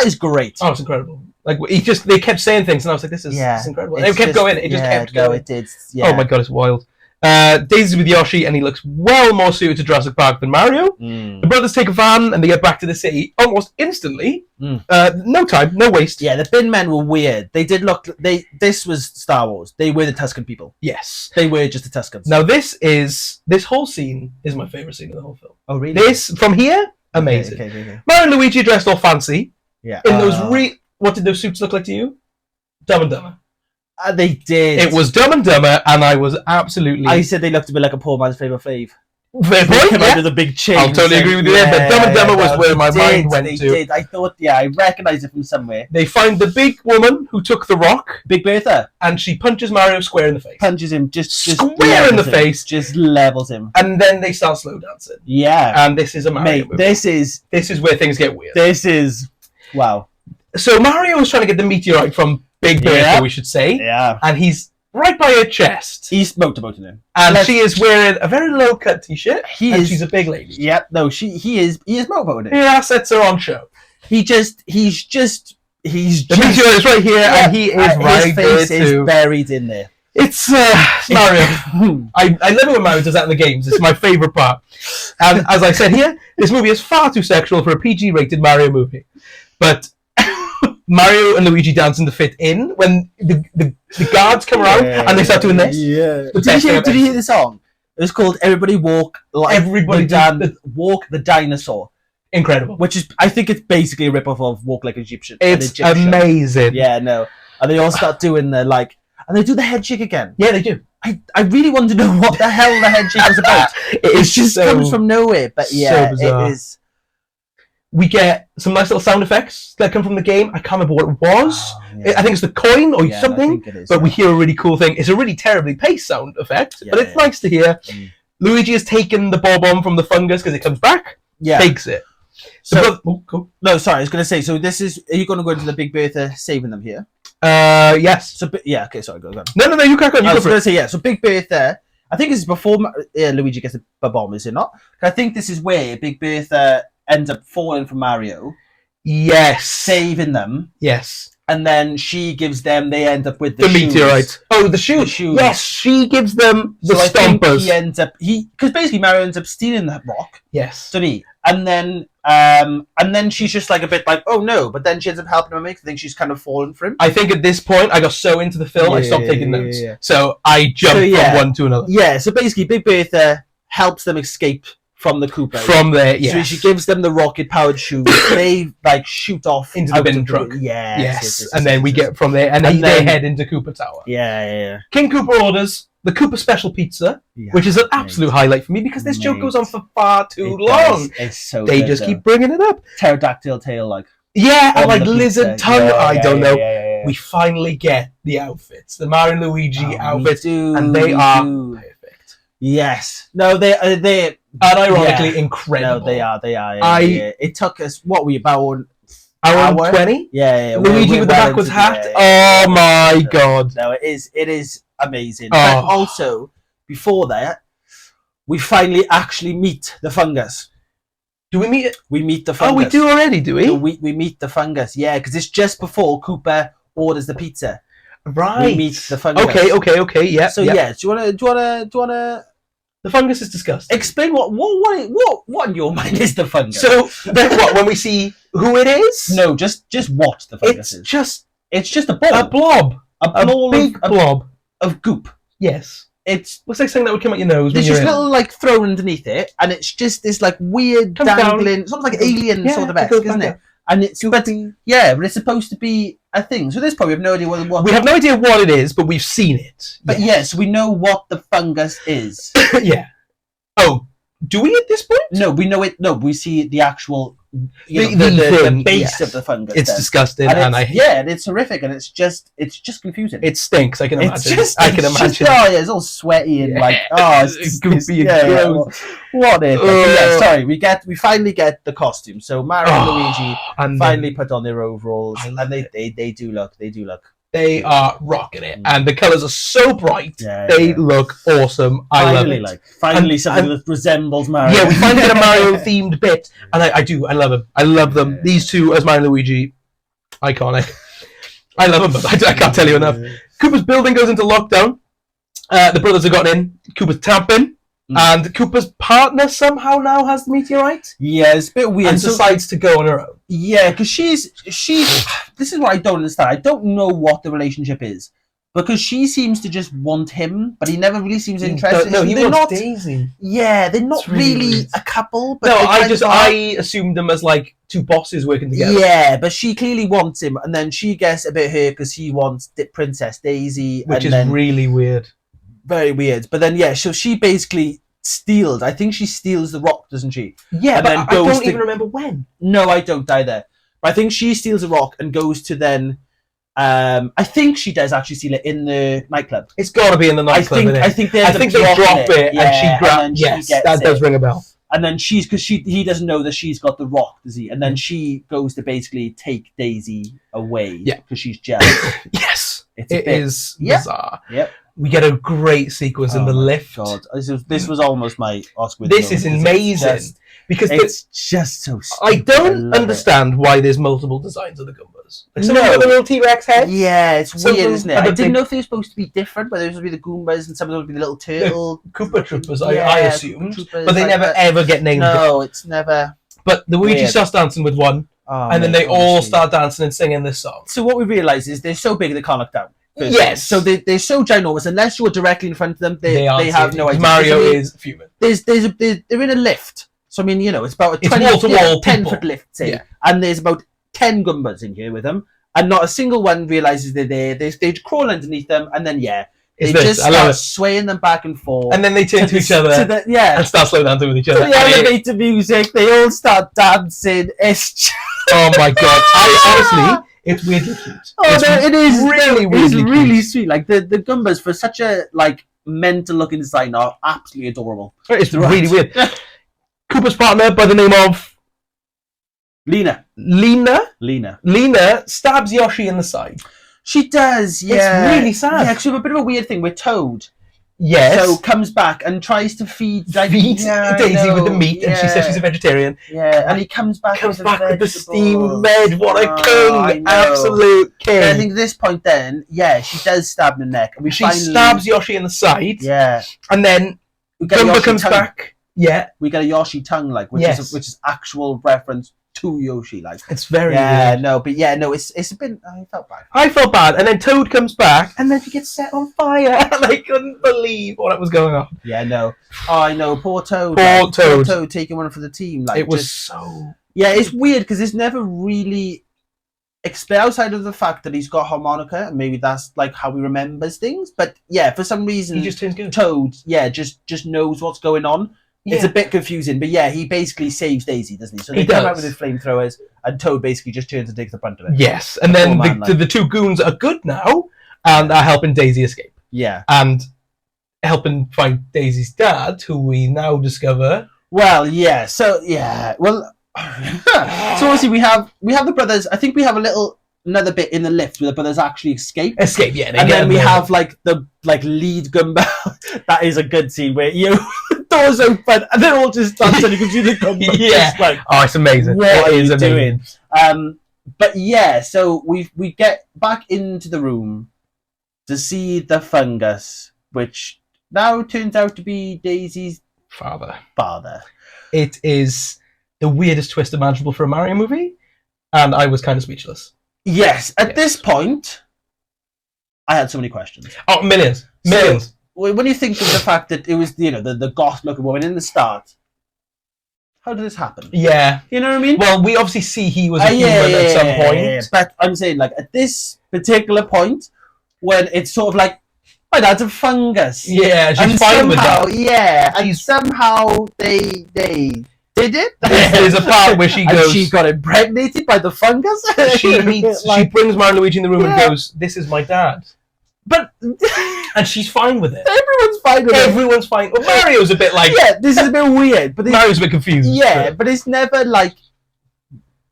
is great. Oh, it's incredible. Like they kept saying things, and I was like, this is incredible. And it kept going. It just kept going. No, it did. Yeah. Oh my god, it's wild. Daisy's with Yoshi, and he looks well more suited to Jurassic Park than Mario. The brothers take a van, and they get back to the city almost instantly. No time, no waste. Yeah, the bin men were weird. They did look. This was Star Wars. They were the Tusken people. Yes, they were just the Tuskens. Now this whole scene is my favorite scene of the whole film. Oh really? This from here, amazing. Okay. Mario and Luigi dressed all fancy. Yeah. In those what did those suits look like to you? Dumb and Dumber. They did. It was Dumb and Dumber, and I was absolutely. I said they looked a bit like a poor man's Flavor Flav. Fair point. Came out with a big chain. I'll totally agree with you there. But Dumb and Dumber was where my mind went to. They did. I thought, I recognised it from somewhere. They find the big woman who took the rock, Big Bertha, and she punches Mario square in the face. Punches him just square in the face. Just levels him. And then they start slow dancing. Yeah. And this is a Mario movie. This is where things get weird. This is wow. So Mario is trying to get the meteorite from Big Bertha, we should say. Yeah. And he's right by her chest. He's motorboating him. And she is wearing a very low cut t-shirt. She's a big lady. Yep. No, he is motorboating him. Her assets are on show. He's just the meteorite is right here, and he is right there too. His face is buried in there. It's Mario. I love it when Mario does that in the games. It's my favourite part. And as I said here, this movie is far too sexual for a PG-rated Mario movie. But Mario and Luigi dancing to fit in when the guards come around and they start doing this. Yeah. Did you hear the song? It was called "Everybody Walk Like Walk the Dinosaur." Incredible. Which is, I think it's basically a rip-off of Walk Like Egyptian. It's amazing. Yeah, no. And they all start doing the and they do the head shake again. Yeah, they do. I really want to know what the hell the head shake was about. It just comes from nowhere, but yeah, so it is. We get some nice little sound effects that come from the game. I can't remember what it was. Oh, yeah. I think it's the coin or something. I think it is, but we hear a really cool thing. It's a really terribly paced sound effect, but it's nice to hear. Luigi has taken the bomb from the fungus because it comes back. Yeah, takes it. So, cool. No, sorry, I was going to say. So this is. Are you going to go into the Big Bertha saving them here? Yes. So yeah. Okay. Sorry. Go on. No. You crack on. I was going to say So Big Bertha. I think this is before Luigi gets the bomb. Is it not? I think this is where Big Bertha ends up falling for Mario. Yes. Saving them. Yes. And then she gives them. They end up with the meteorite. Oh, the shoes. Yes, she gives them the stompers. I think he ends up because basically Mario ends up stealing that rock. Yes. To me, and then she's just like a bit like, oh no, but then she ends up helping him. I think she's kind of fallen for him. I think at this point I got so into the film I stopped taking notes. So I jumped from one to another. Yeah. So basically, Big Bertha helps them escape from the Koopa. From there, yes. So she gives them the rocket-powered shoes. They shoot off into the bin truck. Yes. And then we get from there, and then they head into Koopa Tower. Yeah. King Koopa orders the Koopa Special Pizza, which is an absolute highlight for me because this joke goes on for far too long. It's so they just keep bringing it up. Pterodactyl tail, and lizard tongue. I don't know. Yeah. We finally get the outfits, the Mario and Luigi outfits, and they are perfect. Yes. No, they. Unironically incredible. No, they are. It took us, what were you, about hour 20? Yeah. Luigi with the backwards hat. Oh my god. No, it is amazing. But also, before that, we finally actually meet the fungus. Do we meet it? We meet the fungus. Oh, we do already, do we? So we meet the fungus, yeah, because it's just before Cooper orders the pizza. Right. We meet the fungus. Okay, yeah. So yeah. do you wanna The fungus is disgusting. explain what in your mind is the fungus? So then what? When we see who it is? no, just what the fungus it's is. just It's just a ball, a blob, a ball big of, blob. of goop. Yes, It's looks like something that would come out your nose when there's you're just in. little like thrown underneath it, and it's just this like weird Comes down. dangling, sort of like alien Yeah, sort of it esque, goes isn't back it? And it's but it's supposed to be a thing. So at this point, we have no idea what. We have no idea what it is, but we've seen it. But yes, we know what the fungus is. Yeah. Oh, do we at this point? No, we know it. No, we see the actual, The the thing, base yes. of the fungus. It's then. disgusting, And and it's, I hate yeah, and it's horrific, and it's just confusing. it. Stinks. I can imagine. It's I can just, imagine. oh yeah, it's all sweaty and Yeah. like it's It's just goopy and yeah, gross. what if? Yeah, sorry, we finally get the costume. So Mario and Luigi and finally put on their overalls, I and love they do look. they are rocking it, and the colours are so bright. Yeah, They yeah. look awesome. I Finally, love it. finally And- something and- that resembles Mario. Yeah, we finally get a Mario themed bit, and I do. I love them. I love them. Yeah. These two as Mario and Luigi, iconic. I love them. I can't tell you enough. Koopa's building goes into lockdown. The brothers have gotten in. Koopa's tamping, and Koopa's partner somehow now has the meteorite Yeah, it's a bit weird. and So- decides to go on her own. Yeah, because she's. This is what I don't understand. I don't know what the relationship is because she seems to just want him, but he never really seems interested. No, he they're wants not. Daisy. Yeah, they're not It's really really weird. a couple. But No, they I kind just of are. I assumed them as like two bosses working together. Yeah, but she clearly wants him, and then she gets a bit hurt because he wants Princess Daisy, Which and is then really weird. very weird. But then yeah, so she basically steals. I think she steals the rock, doesn't she? Yeah, And but then I goes don't to- even remember when. No, I don't either. But I think she steals a rock and goes to then. I think she does actually steal it in the nightclub. It's got to be in the nightclub. I think they. I end up think they dropping drop it, and she then grabs. she Yes, gets that it. does ring a bell. And then he doesn't know that she's got the rock, does he? And then she goes to basically take Daisy away Yeah. because she's jealous. Yes, It's a it bit. is Yep. bizarre. Yep. We get a great sequence in Oh the my lift. God, this was almost my Oscar. This is moment, amazing because It's just so. I Stupid. don't love it. understand why there's multiple designs of the Goombas. Like some No. of the little T-Rex heads. Yeah, it's Some of weird, them isn't it? have I a didn't big- know if they were supposed to be different, whether it was supposed to be the Goombas and some of them would be the little turtle. Koopa Troopers, Yeah, I Koopa assumed, Troopers, but they like never that. ever get named. No, it's never. But the Luigi Weird. starts dancing with one, Oh, and then mate, they all honestly. start dancing and singing this song. So what we realise is they're so big they can't look down. first Yes. of all. So they're so ginormous. Unless you're directly in front of them, they aren't have seeing no it, 'cause idea. Mario I mean, is fuming. they're in a lift. So I mean, it's about a It's 20, wall-to-wall 10-foot people. lift, say, Yeah. and there's about 10 Goombas in here with them, and not a single one realizes they're there. They crawl underneath them, and then they It's this. just I love start it. swaying them back and forth. And then they turn to each other and start slowing down with each to other. the And it- elevator music. They all start dancing. It's just, oh my god! Honestly, it's weirdly cute. It's it is really, it's really really cute. sweet. Like the Goombas for such a mental looking design are absolutely adorable. It's Right. really weird. Koopa's partner by the name of Lena. Lena stabs Yoshi in the side. She does, yeah. It's really sad. Yeah, because we have a bit of a weird thing with Toad. Yes. So comes back and tries to feed feeds Yeah, I Daisy with the know, meat, and she says she's a vegetarian. Yeah, and he comes back Comes with back with the vegetables. steamed veg. What a I king! know. Absolute And I king. think at this point then, she does stab him in the neck. And we She finally, stabs Yoshi in the side, Yeah. and then We get a Goomba Yoshi comes tongue. back. Yeah, We get a Yoshi tongue, which Yes. is actual reference to Yoshi, it's very Yeah, weird. no, but it's a bit. I felt bad. I felt bad, and then Toad comes back, and then she gets set on fire, and I couldn't believe what was going on. Yeah, no. Oh, I know. Poor Toad. Poor Poor Toad. Toad taking one for the team. It was just- so. Yeah, it's weird because it's never really explained outside of the fact that he's got harmonica, and maybe that's how he remembers things. But yeah, for some reason, He just turns good. Toad, just knows what's going on. It's a bit confusing, but yeah, he basically saves Daisy, doesn't he? So they He come out does. with his flamethrowers, and Toad basically just turns and takes the brunt of it. Yes, and then Poor man, the two goons are good now, and are helping Daisy escape, Yeah. and helping find Daisy's dad, who we now discover. Well, yeah. So yeah. Well, so obviously we have the brothers. I think we have another bit in the lift where the brothers actually escape. Yeah, And then we have the lead Goomba. That is a good scene where doors open, and they're all just dancing. You can see the gun. Yeah. Just like, Oh, it's amazing. what It are is you amazing. doing? But yeah, so we get back into the room to see the fungus, which now turns out to be Daisy's Father. It is the weirdest twist imaginable for a Mario movie, and I was kind of speechless. Yes, at Yes. this point, I had so many questions. Oh, millions. When you think of the fact that it was, the goth-looking woman in the start, how did this happen? Yeah. You know what I mean? Well, we obviously see he was a human at some point. But I'm saying, like, at this particular point, when it's sort of like, my dad's a fungus. Yeah, she's And fine with somehow, that. yeah, and somehow they did it. There's a part where she and goes... she got impregnated by the fungus. she brings Mario Luigi in the room Yeah. and goes, "This is my dad." But And she's fine with it. everyone's fine with it. Everyone's fine. Well, Mario's a bit like... Yeah, this is a bit weird, but Mario's a bit confused. yeah, but it's never like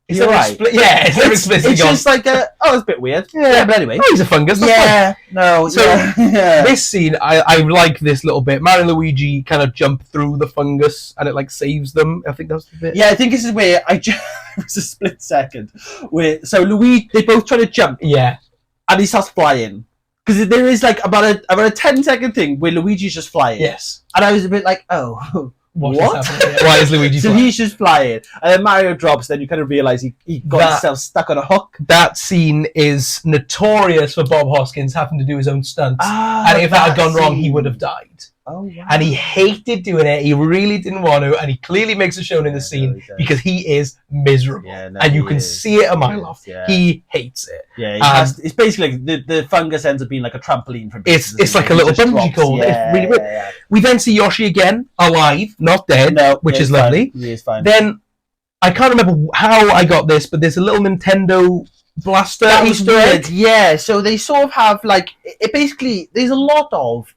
It's you're never right. it's never explicitly It's gone, just like it's a bit weird. Yeah. But anyway. "Oh, he's a fungus." That's fine. Yeah, no. So, yeah. This scene, I like this little bit. Mario and Luigi kind of jump through the fungus and it like saves them. I think that's the bit. Yeah, I think this is where it was a split second where Luigi, they both try to jump Yeah. and he starts flying because there is like about a 10-second thing where Luigi's just flying. Yes. And I was a bit like, oh, What? what? is happening? Why is Luigi So flying? he's just flying, and then Mario drops. Then you kind of realize he got That- himself stuck on a hook. That scene is notorious for Bob Hoskins having to do his own stunts. And if that had gone wrong, he would have died. Oh, wow. And he hated doing it. He really didn't want to. And he clearly makes it shown in the Yeah, scene no, he does. because he is miserable. Yeah, no, and you he can is. see it a mile off. Yeah. He hates it. Yeah, it's basically like the fungus ends up being like a trampoline for him. It's like a little bungee cord. Yeah, It's really weird. yeah. We then see Yoshi again, alive, not dead, No, which yeah, is he's fine. lovely. He is fine. Then, I can't remember how I got this, but there's a little Nintendo blaster That was Easter weird. egg. Yeah, so they sort of have like it basically. There's a lot of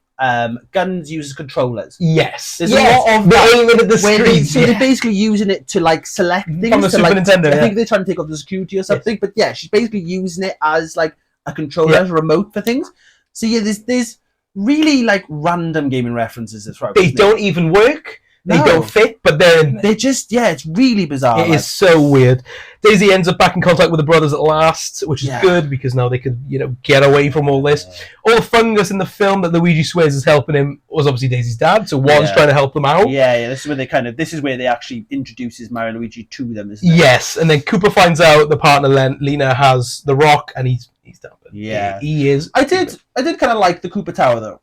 guns use as controllers. Yes. There's yes. a lot of They're that aiming at the where screen. they're basically using it to like select things. From the to, Super like, Nintendo, I yeah. think they're trying to take off the security or something. But yeah, she's basically using it as like a controller, as a remote for things. So yeah, there's really like random gaming references throughout. They don't even work. They No. don't fit, but they're in there. They're just it's really bizarre. It like. is so weird. Daisy ends up back in contact with the brothers at last, which is Yeah. good because now they can, get away from all this. All the fungus in the film that Luigi swears is helping him was obviously Daisy's dad, so one's Yeah. trying to help them out. Yeah, this is where they actually introduces Mario and Luigi to them, isn't it? Yes, and then Cooper finds out the partner Lena has the rock, and he's dumping. Yeah. He is. I did kind of like the Cooper Tower though.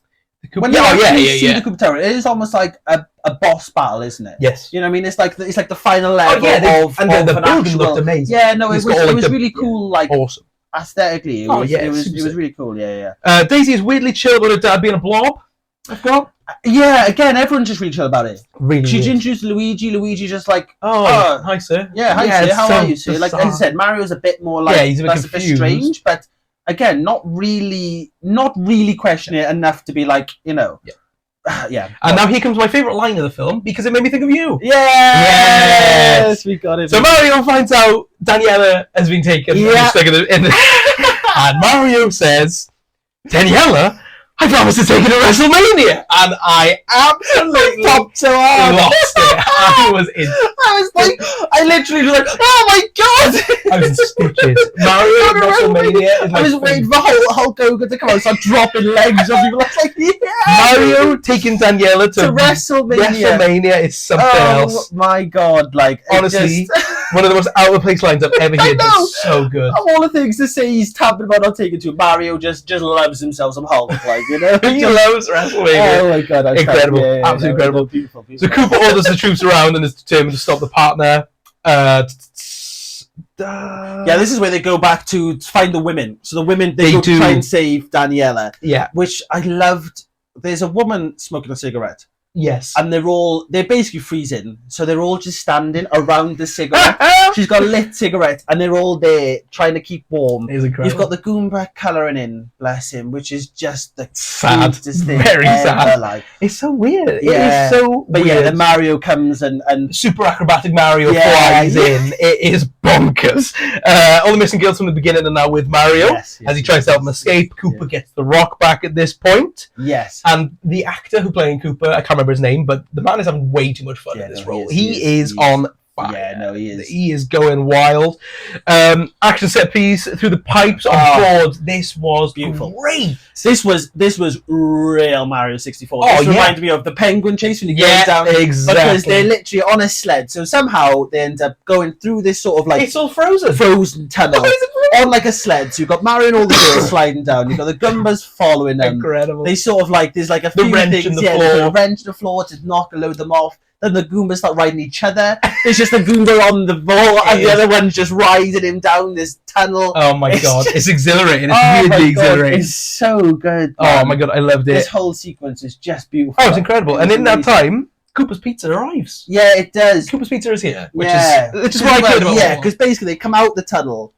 When yeah, you yeah, actually yeah, see yeah. the Cooper Tower, it is almost like a boss battle, isn't it? Yes. You know what I mean? It's like the final level yeah, of and of the an building actual- looked amazing. Yeah, no, It's it got all, like, was the- really cool, like Awesome. aesthetically. It Oh, was, yeah, it was super sick. really cool. Yeah. Daisy is weirdly chill about her dad being a blob. I've got Yeah, again, everyone's just really chill about it. really. She's weird. introduced Luigi. Luigi just like, Hi, sir. yeah, hi, sir, it's how so are you, sir? Like bizarre. as I said, Mario's a bit more like Yeah, he's a bit that's confused. strange, but again, not really questioning it enough to be like, yeah. And now here comes my favourite line of the film because it made me think of you. Yes, we got it. So Mario finds out Daniela has been taken. Yeah. And Mario says, "Daniela, I promised to take her to WrestleMania," and I absolutely popped so hard. lost it. I was in. I was like, I literally was like, oh my god! I was in stitches. Mario at WrestleMania is my I was waiting for Hulk Hogan to come out, start dropping legs on people. I was like, yeah! Mario taking Daniela To WrestleMania. WrestleMania is something Oh else. my god! Like it Honestly, just- one of the most out of place lines I've ever I heard. know. It's so good. of all the things to say, he's tapping about not taking to. Mario just loves himself some Hulk, like He Just- loves WrestleMania. Oh my god! Incredible. Absolutely incredible. Beautiful. So Cooper orders the troops around and is determined to stop the partner. Yeah, this is where they go back to find the women. So the women they go do. try and save Daniela, Yeah. which I loved. There's a woman smoking a cigarette, Yes. and they're basically freezing, so they're all just standing around the cigarette. She's got a lit cigarette, and they're all there trying to keep warm. It is incredible. You've got the Goomba colouring in, bless him, which is just the Sad. cutest thing Very ever, sad. Like. It's so weird. Yeah. It is so But weird. yeah, then Mario comes and Super acrobatic Mario Yeah, flies in. It is bonkers. All the missing girls from the beginning are now with Mario. Yes, As he tries to help him escape, Koopa gets the rock back at this point. yes. And the actor who playing Koopa, I can't remember his name, but the man is having way too much fun Yeah, in this no, role. he He is is on fire. Yeah, no, he is. He is going wild. Action set piece through the pipes on board. This was Beautiful. great. This was real Mario 64. Oh, This yeah. reminded me of the penguin chase when you Yeah, go down. exactly. Because they're literally on a sled. So somehow they end up going through this sort of like It's all frozen. frozen tunnel on like a sled. So you've got Mario and all the girls sliding down. You've got the Goombas following them. Incredible. They sort of like, there's like a The few wrench things. in the yeah, floor. there's a wrench in the floor to knock a load of them off. Then the Goombas start riding each other. There's just a Goomba on the ball, and the other one's just riding him down this tunnel. Oh my It's god, just- it's exhilarating. It's Oh my weirdly God, exhilarating. it's so good. Oh man. my god, I loved This it. whole sequence is just beautiful. Oh, it's incredible. And It's in that amazing. time, Koopa's Pizza arrives. Yeah, it does. Koopa's Pizza is here, which Yeah. is what I cared about. Yeah, because basically they come out the tunnel,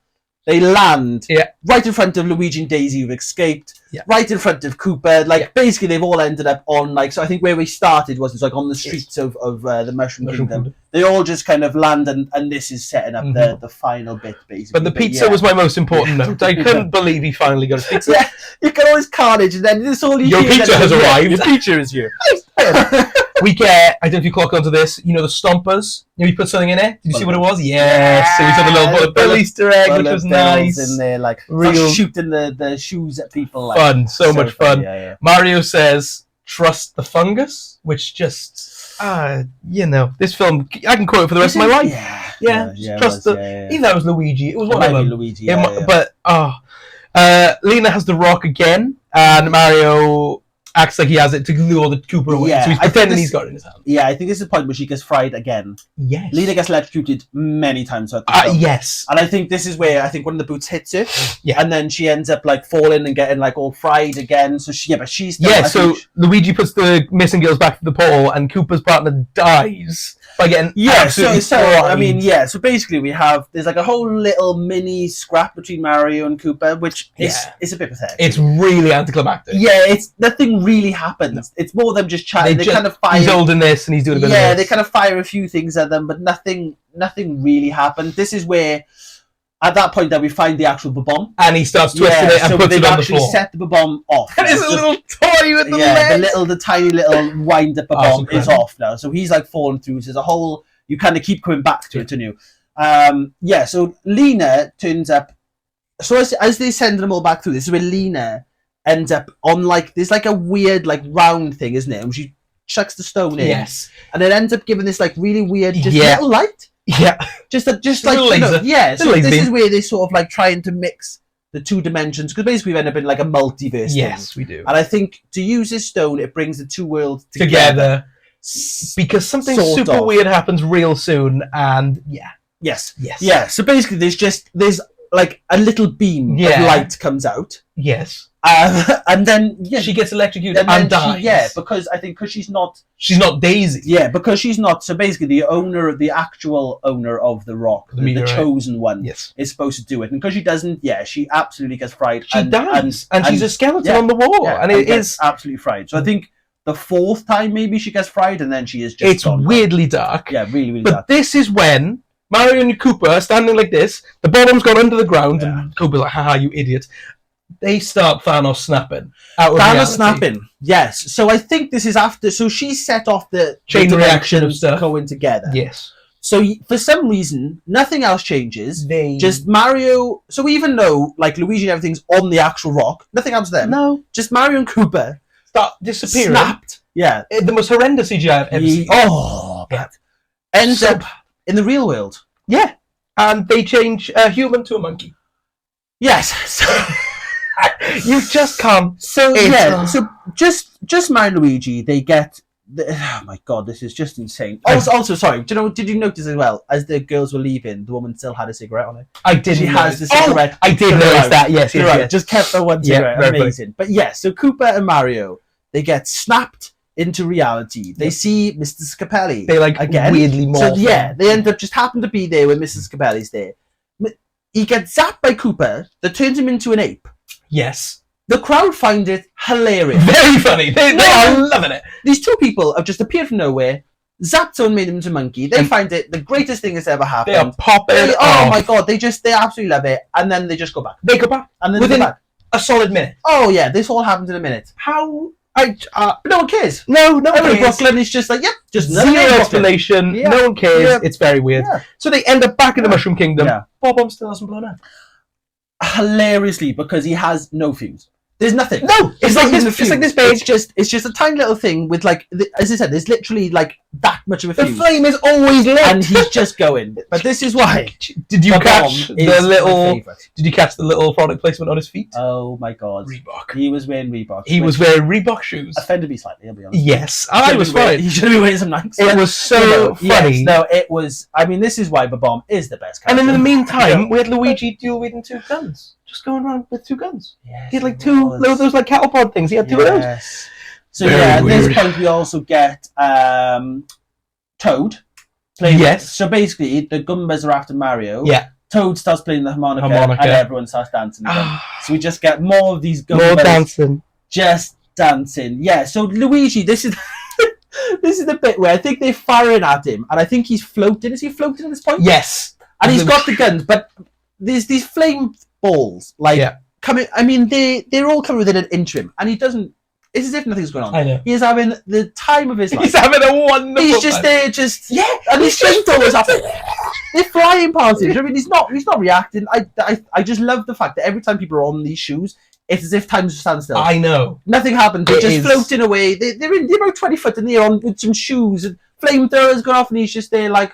they land Yeah. right in front of Luigi and Daisy who've escaped, Yeah. right in front of Koopa. Like Yeah. basically they've all ended up on like, so I think where we started was like on the streets of the Mushroom Kingdom. They all just kind of land, and this is setting up the final bit basically. But the pizza yeah. was my most important note. I couldn't believe he finally got his pizza. Yeah, you get all this carnage, and then this all you Your hear, pizza then- has yeah, arrived. Your pizza is here. We get, I don't know if you clock onto this, you know the stompers? You know, you put something in it? Did you see what it was? Yes. So we saw the little Easter egg, which was nice. In there, like Real- shooting the shoes at people. Like, Fun, so much fun. Yeah. Mario says, trust the fungus, which just, you know, this film, I can quote it for the rest of my life. Yeah, Trust even though it was Luigi, it was It one might of be them. Luigi. But, Lena has the rock again, and Mario acts like he has it to lure the Koopa away. Yeah, So he's I think pretending this- he's got it in his hand. Yeah, I think this is the point where she gets fried again. Yes. Lena gets electrocuted many times throughout the film. Yes. And I think this is where I think one of the boots hits her, Yeah. and then she ends up like falling and getting like all fried again. So but she's still, Yeah, I so think Luigi puts the missing girls back to the portal, and Koopa's partner dies by getting absolutely so fried. I mean, yeah. So basically, there's like a whole little mini scrap between Mario and Koopa, which is a bit pathetic. It's really anticlimactic. Yeah, it's nothing really happens. It's more them just chatting. They kind of fire. He's holding this, and he's doing a bit of Yeah, this. they kind of fire a few things at them, but nothing really happened. This is where, at that point, that we find the actual bomb. And he starts twisting it and so puts they've it on the actually floor. set the bomb off. And it's a little toy with the legs. the tiny little wind up Oh, bomb it's is off now. So he's like falling through. So there's a whole. You kind of keep coming back to it, don't you? So Lena turns up. So as they send them all back through, this is where Lena ends up on like there's like a weird like round thing, isn't it? And she chucks the stone in, Yes. and it ends up giving this like really weird, just Yeah. little light, Yeah. just like Little laser. yeah. So Little laser this beam. is where they're sort of like trying to mix the two dimensions because basically we end up in like a multiverse. Yes, thing. we do. And I think to use this stone, it brings the two worlds Together. Because something Sort super of. weird happens real soon, and Yes. Yes. Yeah. So basically, there's like a little beam Yeah. of light comes out, Yes. and then She gets electrocuted and and then dies. because I think because she's not. She's not Daisy. Yeah, because she's not. So basically, the actual owner of the rock, The the meteorite. chosen one, Yes. is supposed to do it, and because she doesn't, she absolutely gets fried. She dies, and she's a skeleton yeah, on the wall, yeah, and it gets is. absolutely fried. So I think the fourth time maybe she gets fried, and then she is just. It's gone. weirdly dark. Yeah, really, really But dark. this is when Mario and Koopa are standing like this. The bottom's gone under the ground, Yeah. and Koopa's like, "Haha, you idiot!" They start Thanos snapping. Out of Thanos reality. snapping. Yes. So I think this is after. So she set off the Chain the reaction of dimensions stuff. going together. Yes. So for some reason, nothing else changes. They Just Mario. So even though like Luigi and everything's on the actual rock, nothing happens to them. no Just Mario and Koopa start disappearing. snapped. Yeah. The most horrendous CGI I've ever seen. Oh, Yeah. ends So up bad. in the real world. Yeah, and they change a human to a monkey. Yes. So, You just can't. so It's, yeah. So just Mario and Luigi, they get. Oh my god, this is just insane. Also, sorry. Did you notice as well as the girls were leaving, the woman still had a cigarette on her. I didn't. She has the Oh, cigarette. I did to the notice right. that. Yes, You're yes, right. yes. Just kept the one Yeah, cigarette. very funny. Amazing. But yeah, so Koopa and Mario, they get snapped into reality. They see Mr. Scapelli. They like again. weirdly morph. So yeah, they end up just happen to be there when Mrs. Scapelli's there. He gets zapped by Cooper that turns him into an ape. Yes. The crowd find it hilarious. Very funny. They are loving it. These two people have just appeared from nowhere, zapped someone, made them into a monkey. They find it the greatest thing that's ever happened. They are popping. Oh my god, they absolutely love it. And then they just go back. They go back. And then within they go back. a solid minute. Oh yeah, this all happens in a minute. How? No one cares. No Everyone in cares. Brooklyn is just like, yep, just Zero another day in Brooklyn. explanation. Yeah. No one cares. Yeah. It's very weird. Yeah. So they end up back in the Mushroom Kingdom. Yeah. Bob-omb still hasn't blown up. Hilariously, because he has no fuse. There's nothing. No, it's like this. It's like this big. It's just a tiny little thing with like, as I said, there's literally like that much of a The fuse, flame is always lit. and he's just going. But this is why. Did you Bob catch Bomb is the my little? favourite. Did you catch the little product placement on his feet? Oh my god, Reebok. he was wearing Reebok. He was wearing Reebok shoes. Offended me slightly. I'll be honest. Yes, I was fine. He should have been wearing some Nikes. It was so funny. Yes, no, it was. I mean, this is why Bob-omb is the best. And then in the character. meantime, we had Luigi dual wielding two guns, just going around with two guns. Yes, He had like it two was. those like cattle pod things. He had two of those. Yes. So Very yeah, at weird. this point we also get Toad playing. Yes. So basically, the Goombas are after Mario. Yeah. Toad starts playing the harmonica, Harmonica. and everyone starts dancing again. So we just get more of these Goombas More dancing. just dancing. Yeah. So Luigi, this is this is the bit where I think they're firing at him, and I think he's floating. Is he floating at this point? Yes. And he's got the guns, but there's these flame balls like Yeah. coming. I mean, they're all coming within an inch of him, and he doesn't. It's as if nothing's going on. I know. He is having the time of his life. He's having a wonderful. He's just time. there, just Yeah, and his he's just flamethrowers up. They're flying past him. I mean, he's not reacting. I just love the fact that every time people are on these shoes, it's as if time stands still. I know. Nothing happens. They're It just is. floating away. They're about 20 foot in the air on with some shoes and flamethrowers going off, and he's just there like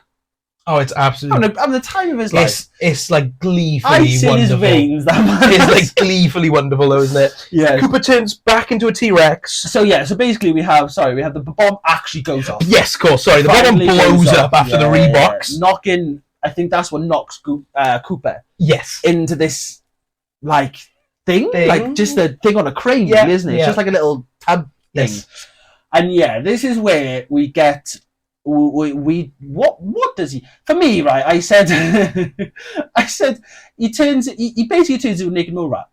Oh, it's absolutely. having the time of his life. It's like gleefully Ice in his wonderful. veins. That man. It's like gleefully wonderful, though, isn't it? yeah. Cooper turns back into a T-Rex. So basically we have the bomb actually goes off. Yes, of course. Sorry, the bomb Finally blows goes up off. after the Yeah. Reeboks. Knocking, I think that's what knocks Cooper Yes. into this like thing, Thing? like just a thing on a crane, Yeah, really, isn't it? yeah. It's just like a little tub thing. Yes. And yeah, this is where we get we what does he? For me, right? I said he basically turns into a naked mole rat.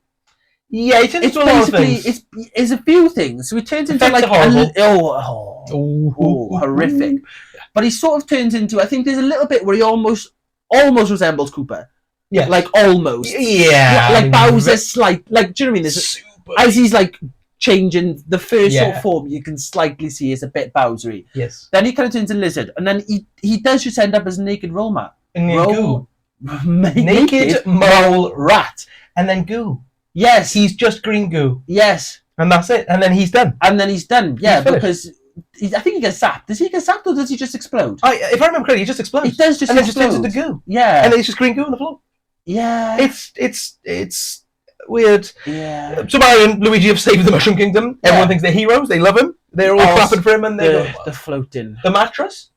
Yeah, he turns It's into a lot of basically things. it's a few things. So he turns into Effects like are horrible. horrific. But he sort of turns into. I think there's a little bit where he almost resembles Cooper. Yeah. Like almost. Yeah. Like Bowser slight. Like do you know what I mean? There's Super. as he's like changing the first sort Yeah. of form, you can slightly see it's a bit Bowsery. Yes. Then he kind of turns into Lizard, and then he does just end up as a naked roll mat. And then Roll- goo. naked mole rat. And then goo. Yes, He's just green goo. yes, And that's it. And then he's done. and then he's done. Yeah, He's finished. because I think he gets zapped. Does he get zapped or does he just explode? If I remember correctly, he just explodes. He does just and then just explode. turns into goo. Yeah, And then it's just green goo on the floor. yeah, It's weird. yeah. So Mario and Luigi have saved the Mushroom Kingdom. Yeah. Everyone thinks they're heroes. They love him. They're all Oh, clapping for him, and they go, The floating. the mattress.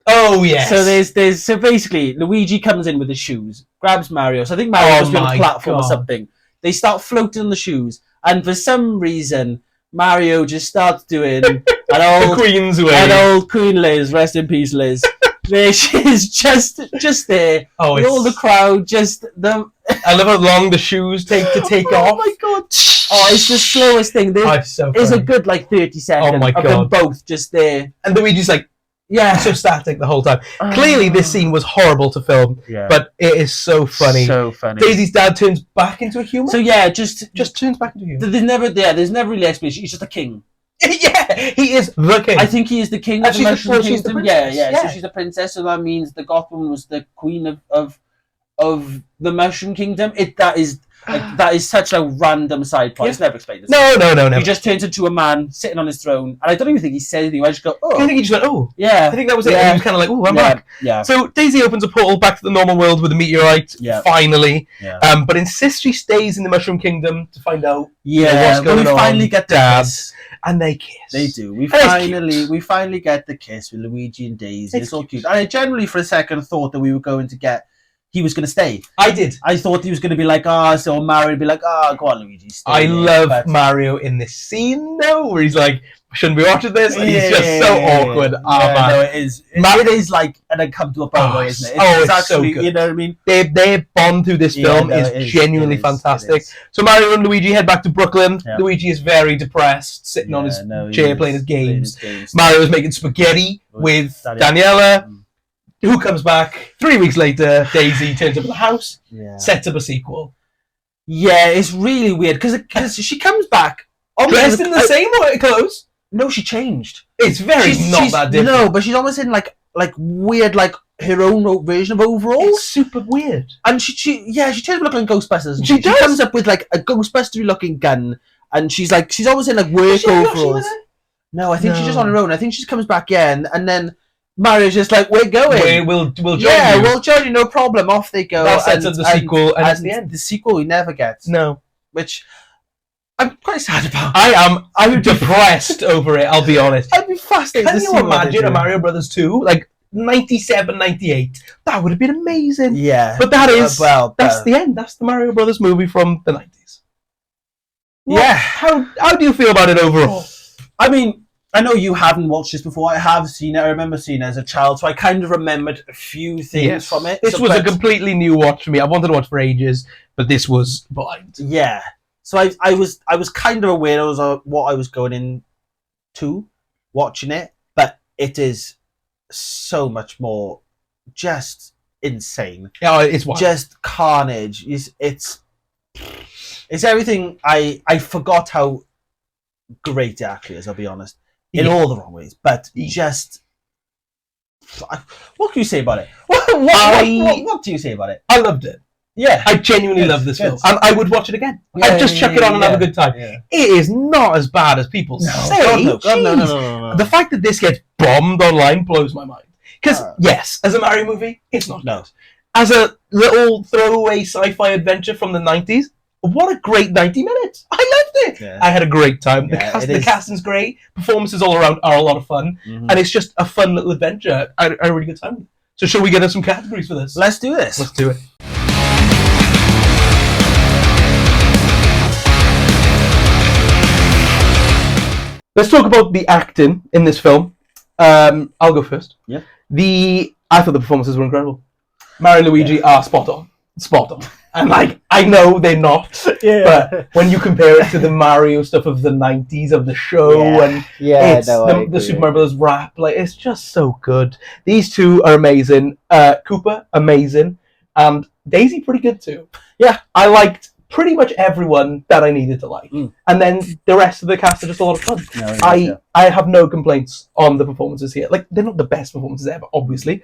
Oh yes. So so basically Luigi comes in with his shoes, grabs Mario. So I think Mario Oh was on my a platform or God. something. They start floating on the shoes, and for some reason Mario just starts doing an the old Queen's way. and old Queen Liz, rest in peace, Liz. There she is, just there. Oh, With all the crowd, just them. I love how long the shoes take to take Oh off. my god! Oh, it's the slowest thing. Oh, There's it's so it's a funny. good like 30 seconds Oh my of them God. both just there. And Luigi's like Yeah. so static the whole time. Clearly, this scene was horrible to film, Yeah. but it is so funny. So funny. Daisy's dad turns back into a human. So yeah, just turns back into a human. there's never really explanation. He's just a king. Yeah, he is the king. I think he is the king And of the she's the- Mushroom well, she's the Kingdom. princess, Yeah. yeah. So she's the princess, so that means the Gotham was the queen of the Mushroom Kingdom. That is such a random side plot. Yeah. It's never explained. No, never. He just turns into a man sitting on his throne, and I don't even think he says anything. I just go, I oh, think he just went, oh. yeah. I think that was it. Yeah. He was kind of like, oh, I'm yeah, back. yeah, So Daisy opens a portal back to the normal world with a meteorite, Yeah. finally. yeah. But insists she stays in the Mushroom Kingdom to find out, Yeah, what's going we on, finally get the Dad? kiss. and they kiss. They do. We it's finally get the kiss with Luigi and Daisy. It's It's all cute. And I generally, for a second, thought that we were going to get he was going to stay. I did. I thought he was going to be like, so Mario would be like, go on, Luigi, stay. I there. love But- Mario in this scene though, where he's like, "Shouldn't be watching this," and he's just so awkward. Yeah, Man. no, it is. It is like an uncomfortable part, isn't it? It's so actually, good. you know what I mean? Their bond through this Yeah, film no, is it is, genuinely it is, fantastic. it is. So Mario and Luigi head back to Brooklyn. Yeah. Luigi is very depressed, sitting on his he chair is playing his games. games. Mario is making spaghetti with Daniela. Daniela, who comes back 3 weeks later. Daisy turns up at the house, Yeah. sets up a sequel. Yeah, it's really weird because she comes back Dressed in the same clothes. No, she changed. It's very not that different. No, but she's almost in like weird like her own version of overalls. It's super weird. And she turns up looking like Ghostbusters. And She she does. comes up with like a Ghostbuster looking gun, and she's always in like work Is she actually overalls. with it? No, I think she's just No. on her own. I think she comes back in, and then Mario's just like, "We're going. We'll join yeah, you. we'll join you. No problem." Off they go. That sets up the sequel, and it's the end. The sequel we never get, No. which I'm quite sad about. I'm depressed over it, I'll be honest. I'd be fascinated. Can to you see what they imagine do. a Mario Brothers 2? Like 97, 98. That would have been amazing. Yeah, But that is that's but- the end. That's the Mario Brothers movie from the 90s. Yeah. How do you feel about it overall? I mean, I know you haven't watched this before. I have seen it. I remember seeing it as a child, so I kind of remembered a few things from it. This So, was a but- completely new watch for me. I wanted to watch for ages, but this was blind. Yeah. So I was kind of aware of what I was going into watching it, but it is so much more just insane. Yeah, it's wild. Just carnage. It's everything. I forgot how great it actually is, I'll be honest. In Yeah. all the wrong ways. But just what can you say about it? What do you say about it? I loved it. Yeah. I genuinely Good, love this good. film. And I would watch it again. Yeah, I'd just chuck it on and have a good time. Yeah. It is not as bad as people say. God, no. God, no, no, Jeez. no, no. The fact that this gets bombed online blows my mind. Because, Uh, yes, as a Mario movie, it's not No. good. As a little throwaway sci-fi adventure from the 90s, what a great 90 minutes. I loved it. Yeah. I had a great time. Yeah, it The is. casting's great. Performances all around are a lot of fun. Mhm. And it's just a fun little adventure. I had a really good time. So shall we get into some categories for this? Let's do this. Let's do it. Let's talk about the acting in this film. I'll go first. Yeah. I thought the performances were incredible. Mario and Luigi are spot on. Spot on. And I know they're not, but when you compare it to the Mario stuff of the 90s of the show and it's the Super Mario Bros. Rap, it's just so good. These two are amazing. Koopa, amazing. And Daisy, pretty good too. Yeah. I liked pretty much everyone that I needed to like. Mm. And then the rest of the cast are just a lot of fun. No, I have no complaints on the performances here. They're not the best performances ever, obviously.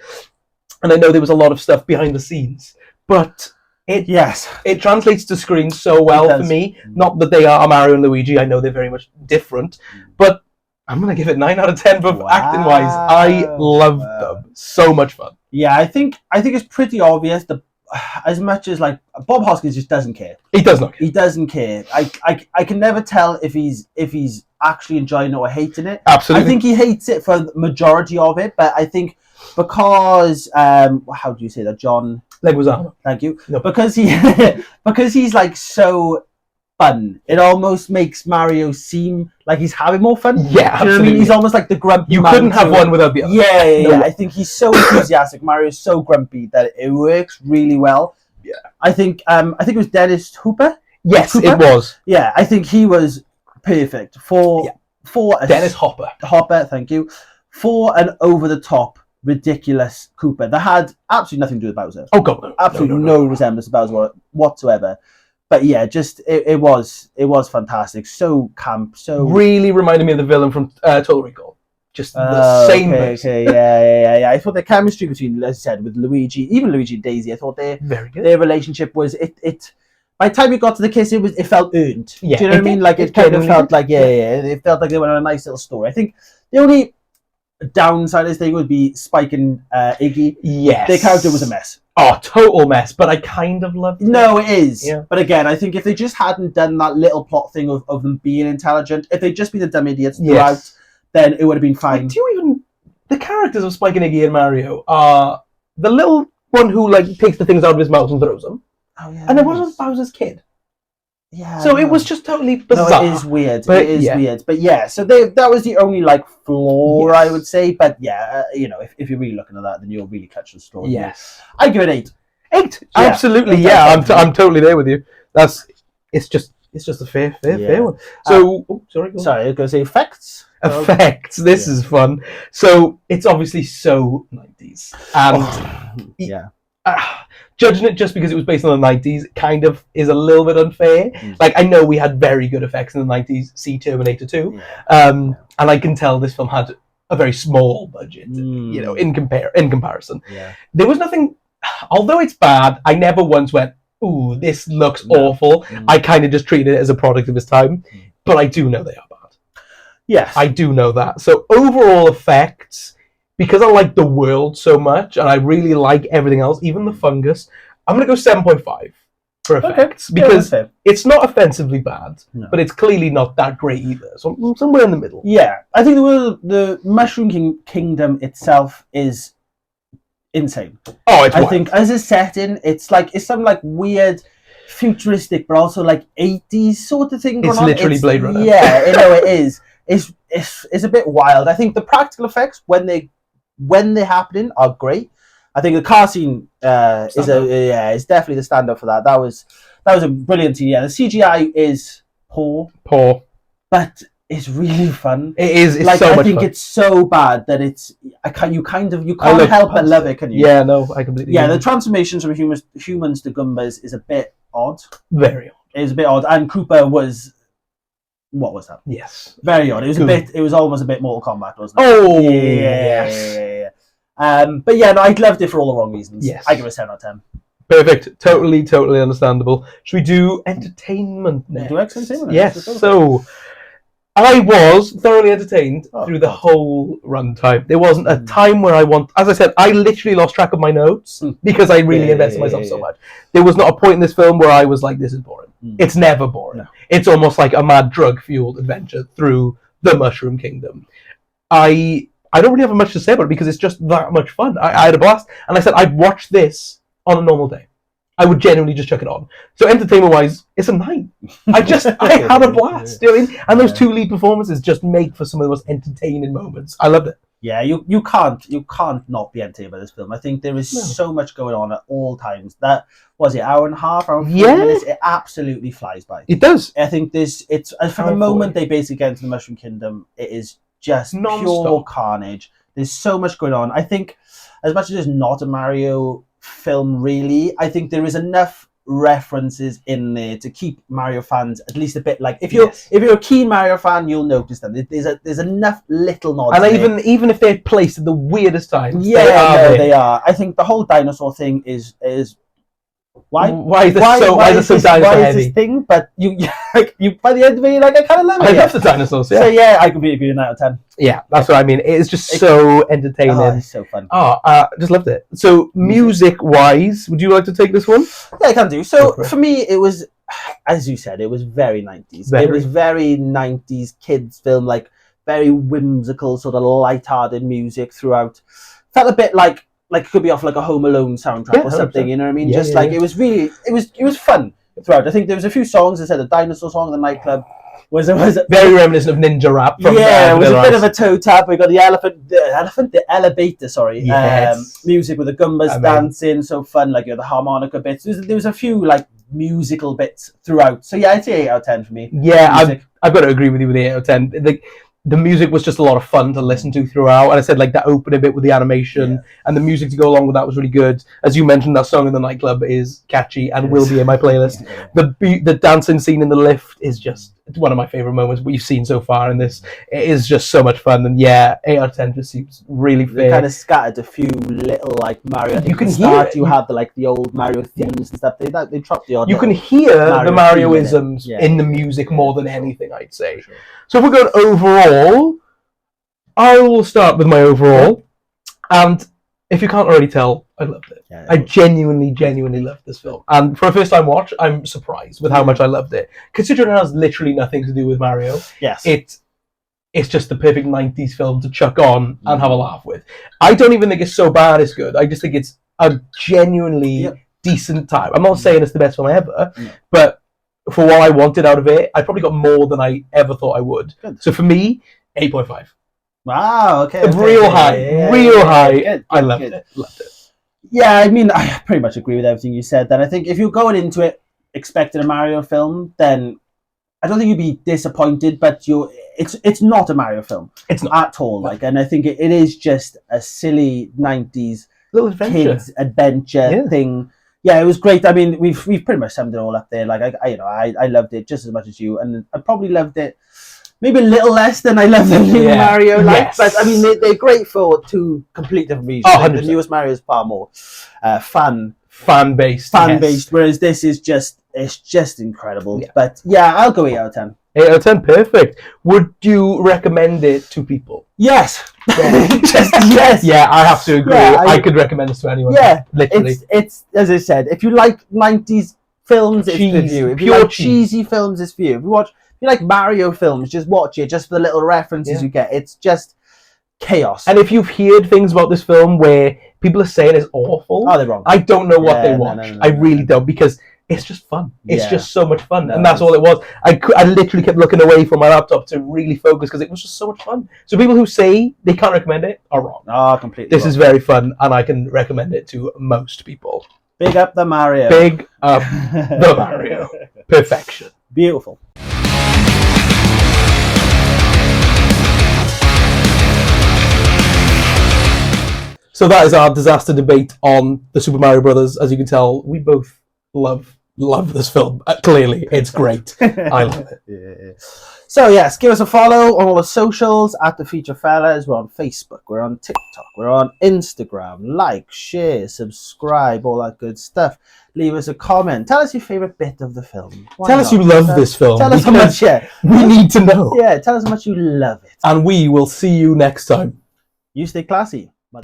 And I know there was a lot of stuff behind the scenes. But it translates to screen so well for me. Not that they are Mario and Luigi. I know they're very much different. But I'm going to give it 9 out of 10 for acting-wise. I loved them. So much fun. Yeah, I think it's pretty obvious that as much as like Bob Hoskins just doesn't care. He does not care. He doesn't care. I can never tell if he's actually enjoying it or hating it. Absolutely. I think he hates it for the majority of it, but I think because how do you say that, John? Leguizamo. Thank you. No. Because he's like so fun. It almost makes Mario seem like he's having more fun. Yeah, Do you know what I mean? absolutely. He's almost like the grumpy. You man couldn't have too. one without the other. Yeah. No way. I think he's so enthusiastic. Mario's so grumpy that it works really well. Yeah. I think it was Dennis Hooper. Yes, Cooper? it was. Yeah, I think he was perfect for Dennis Hopper. Hopper. Thank you for an over the top, ridiculous Cooper that had absolutely nothing to do with Bowser. Oh god, no. Absolutely no resemblance to Bowser whatsoever. But yeah, just it was fantastic. So camp. So Really reminded me of the villain from Total Recall. Just the same. Okay, yeah. I thought the chemistry between, as I said, with Luigi, even Luigi and Daisy, I thought Very good. their relationship was it. By the time you got to the kiss, it felt earned. Yeah, Do you know what I mean? did. Like It it kind of genuinely felt did. like it felt like they went on a nice little story. I think the only downside is they would be Spike and Iggy. Yes. Their character was a mess. Oh, total mess. But I kind of loved it. No, it is. Yeah. But again, I think if they just hadn't done that little plot thing of them being intelligent, if they'd just been the dumb idiots throughout, Yes. then it would have been fine. Do you even... The characters of Spike and Iggy and Mario are the little one who like takes the things out of his mouth and throws them, Oh yeah. and there wasn't Bowser's kid. Yeah. So I it know. was just totally bizarre. No, it is weird. But, it is yeah. weird. But yeah, so that was the only like flaw Yes. I would say. But yeah, if you're really looking at that, then you'll really catch the story. Yes. I give it 8. 8. Yeah. Absolutely. Yeah, Yeah, definitely. I'm totally there with you. It's just a fair Yeah. one. So sorry. Go on. Sorry, I was going to say effects. Effects. This is fun. So it's obviously so 90s, and Yeah. judging it just because it was based on the 90s kind of is a little bit unfair. Like, I know we had very good effects in the 90s, see Terminator 2, and I can tell this film had a very small budget, you know, in comparison. Yeah. There was nothing, although it's bad, I never once went, ooh, this looks awful. I kind of just treated it as a product of its time, but I do know they are bad. Yes. I do know that. So overall effects, because I like the world so much and I really like everything else, even the fungus, I'm going to go 7.5 for effects. Because it's not offensively bad, but it's clearly not that great either. So somewhere in the middle. Yeah. I think the Mushroom Kingdom itself is insane. Oh, it's I wild. think as a setting, it's some like weird futuristic but also like 80s sort of thing going It's on. literally Blade Runner. Yeah, you know, it is. It's a bit wild. I think the practical effects when they're happening are great. I think the car scene is definitely the standout for that. That was a brilliant scene. Yeah, the CGI is poor, but it's really fun. It is. It's like, so much I think fun. it's so bad that you can't look help but past love it, can you? Yeah, no, I completely Yeah, agree. the transformations from humans to Goombas is a bit odd. Very odd. It is a bit odd, and Cooper was. What was that? Yes. Very odd. It was It was almost a bit Mortal Kombat, wasn't it? Oh, yeah. But yeah, no, I loved it for all the wrong reasons. Yes. I give it a 10 out of 10. Perfect. Totally understandable. Should we do entertainment next? Do entertainment next. Yes. Let's go. So, I was thoroughly entertained through the God. whole runtime. There wasn't a time where as I said, I literally lost track of my notes because I really invested myself so much. There was not a point in this film where I was like, this is boring. It's never boring. No. It's almost like a mad drug-fueled adventure through the Mushroom Kingdom. I don't really have much to say about it because it's just that much fun. I had a blast. And I said, I'd watch this on a normal day. I would genuinely just chuck it on. So entertainment-wise, it's a 9. I had a blast. You know what I mean? And those two lead performances just make for some of the most entertaining moments. I loved it. Yeah, you can't not be entertained by this film. I think there is so much going on at all times. That was it, hour and a half, hour and 40 minutes. It absolutely flies by. It does. I think it's from the moment they basically get into the Mushroom Kingdom, it is just Non-stop. pure carnage. There's so much going on. I think as much as it's not a Mario film, really, I think there is enough references in there to keep Mario fans at least a bit like if you're a keen Mario fan, you'll notice them. There's enough little nods. And even if they're placed at the weirdest times, they are. I think the whole dinosaur thing is why is this thing? But you by the end of it, you're like, I kind of love it. I love the dinosaurs. Yeah. So yeah, I completely agree with 9 out of 10. Yeah, that's what I mean. It's just so entertaining. Oh, it's so fun. Just loved it. So music-wise, would you like to take this one? Yeah, I can do. So for me, it was, as you said, it was very 90s. It was very 90s kids film, like very whimsical, sort of light-hearted music throughout. Felt a bit like it could be off like a Home Alone soundtrack or something. 100%. You know what I mean? It was really, it was fun throughout. I think there was a few songs. I said the dinosaur song, the nightclub. Was very reminiscent of Ninja Rap. From it was a bit of a toe tap. We got the elevator. Sorry, music with the Goombas dancing, so fun. Like the harmonica bits. There was a few like musical bits throughout. So yeah, I'd say 8 out of 10 for me. Yeah, I've got to agree with you with the 8 out of 10. Like, the music was just a lot of fun to listen to throughout. And I said, like, that opening bit with the animation and the music to go along with that was really good. As you mentioned, that song in the nightclub is catchy and will be in my playlist. The dancing scene in the lift is just one of my favourite moments we've seen so far in this. It is just so much fun. And yeah, 8 out of 10 just seems really fair. They kind of scattered a few little, like, Mario. You can hear it. You had the old Mario themes and stuff. They dropped the odd. You can hear the Marioisms in the music more than anything, I'd say. Sure. So if we're going overall, I will start with my overall. And if you can't already tell, I loved it. Yeah, I genuinely loved this film. And for a first time watch, I'm surprised with how much I loved it. Considering it has literally nothing to do with Mario. Yes. It's just the perfect 90s film to chuck on and have a laugh with. I don't even think it's so bad it's good. I just think it's a genuinely Yep. decent time. I'm not saying it's the best film ever, No. but for what I wanted out of it, I probably got more than I ever thought I would. Good. So for me, 8.5. Wow, okay. Real high. Real high. Good, I loved good. it. Loved it. Yeah, I mean, I pretty much agree with everything you said. Then I think if you're going into it expecting a Mario film, then I don't think you'd be disappointed. But it's not a Mario film. It's not. At all. No. Like, and I think it is just a silly '90s Little adventure. kids adventure Yeah. thing. Yeah, it was great. I mean, we've pretty much summed it all up there. Like, I loved it just as much as you, and I probably loved it maybe a little less than I love the new Yeah. Mario. Like, Yes. but I mean, they're great for two complete different reasons. Oh, Like, the 100%. newest Mario is far more Fan-based. fan-based, whereas this is just incredible. Yeah. But yeah, I'll go 8 out of 10. 8 out of 10, perfect. Would you recommend it to people? Yes, just yes. Yeah, I have to agree. Yeah, I could recommend this to anyone. Yeah, literally. It's as I said, if you like '90s films, it's for Cheese, you. If you pure like cheese. cheesy films, it's for you. If you like Mario films, just watch it. Just for the little references Yeah. you get, it's just chaos. And if you've heard things about this film where people are saying it's awful, Oh, they're wrong. I don't know what Yeah, they no, watched. no, I really don't, because it's just fun. It's Yeah. just so much fun, No, and that's all it was. I literally kept looking away from my laptop to really focus because it was just so much fun. So people who say they can't recommend it are wrong. Oh, completely. This wrong. is very fun, and I can recommend it to most people. Big up the Mario. Big up the Mario. Perfection. Beautiful. So that is our disaster debate on the Super Mario Brothers. As you can tell, we both love this film. Clearly, it's great. I love it. Yeah. So yes, give us a follow on all the socials at The Feature Fellas. We're on Facebook, we're on TikTok, we're on Instagram. Like, share, subscribe, all that good stuff. Leave us a comment. Tell us your favourite bit of the film. Why Tell us not? you love this film. Tell us how because much. Yeah, we need to know. yeah. Tell us how much you love it. And we will see you next time. You stay classy. Bye.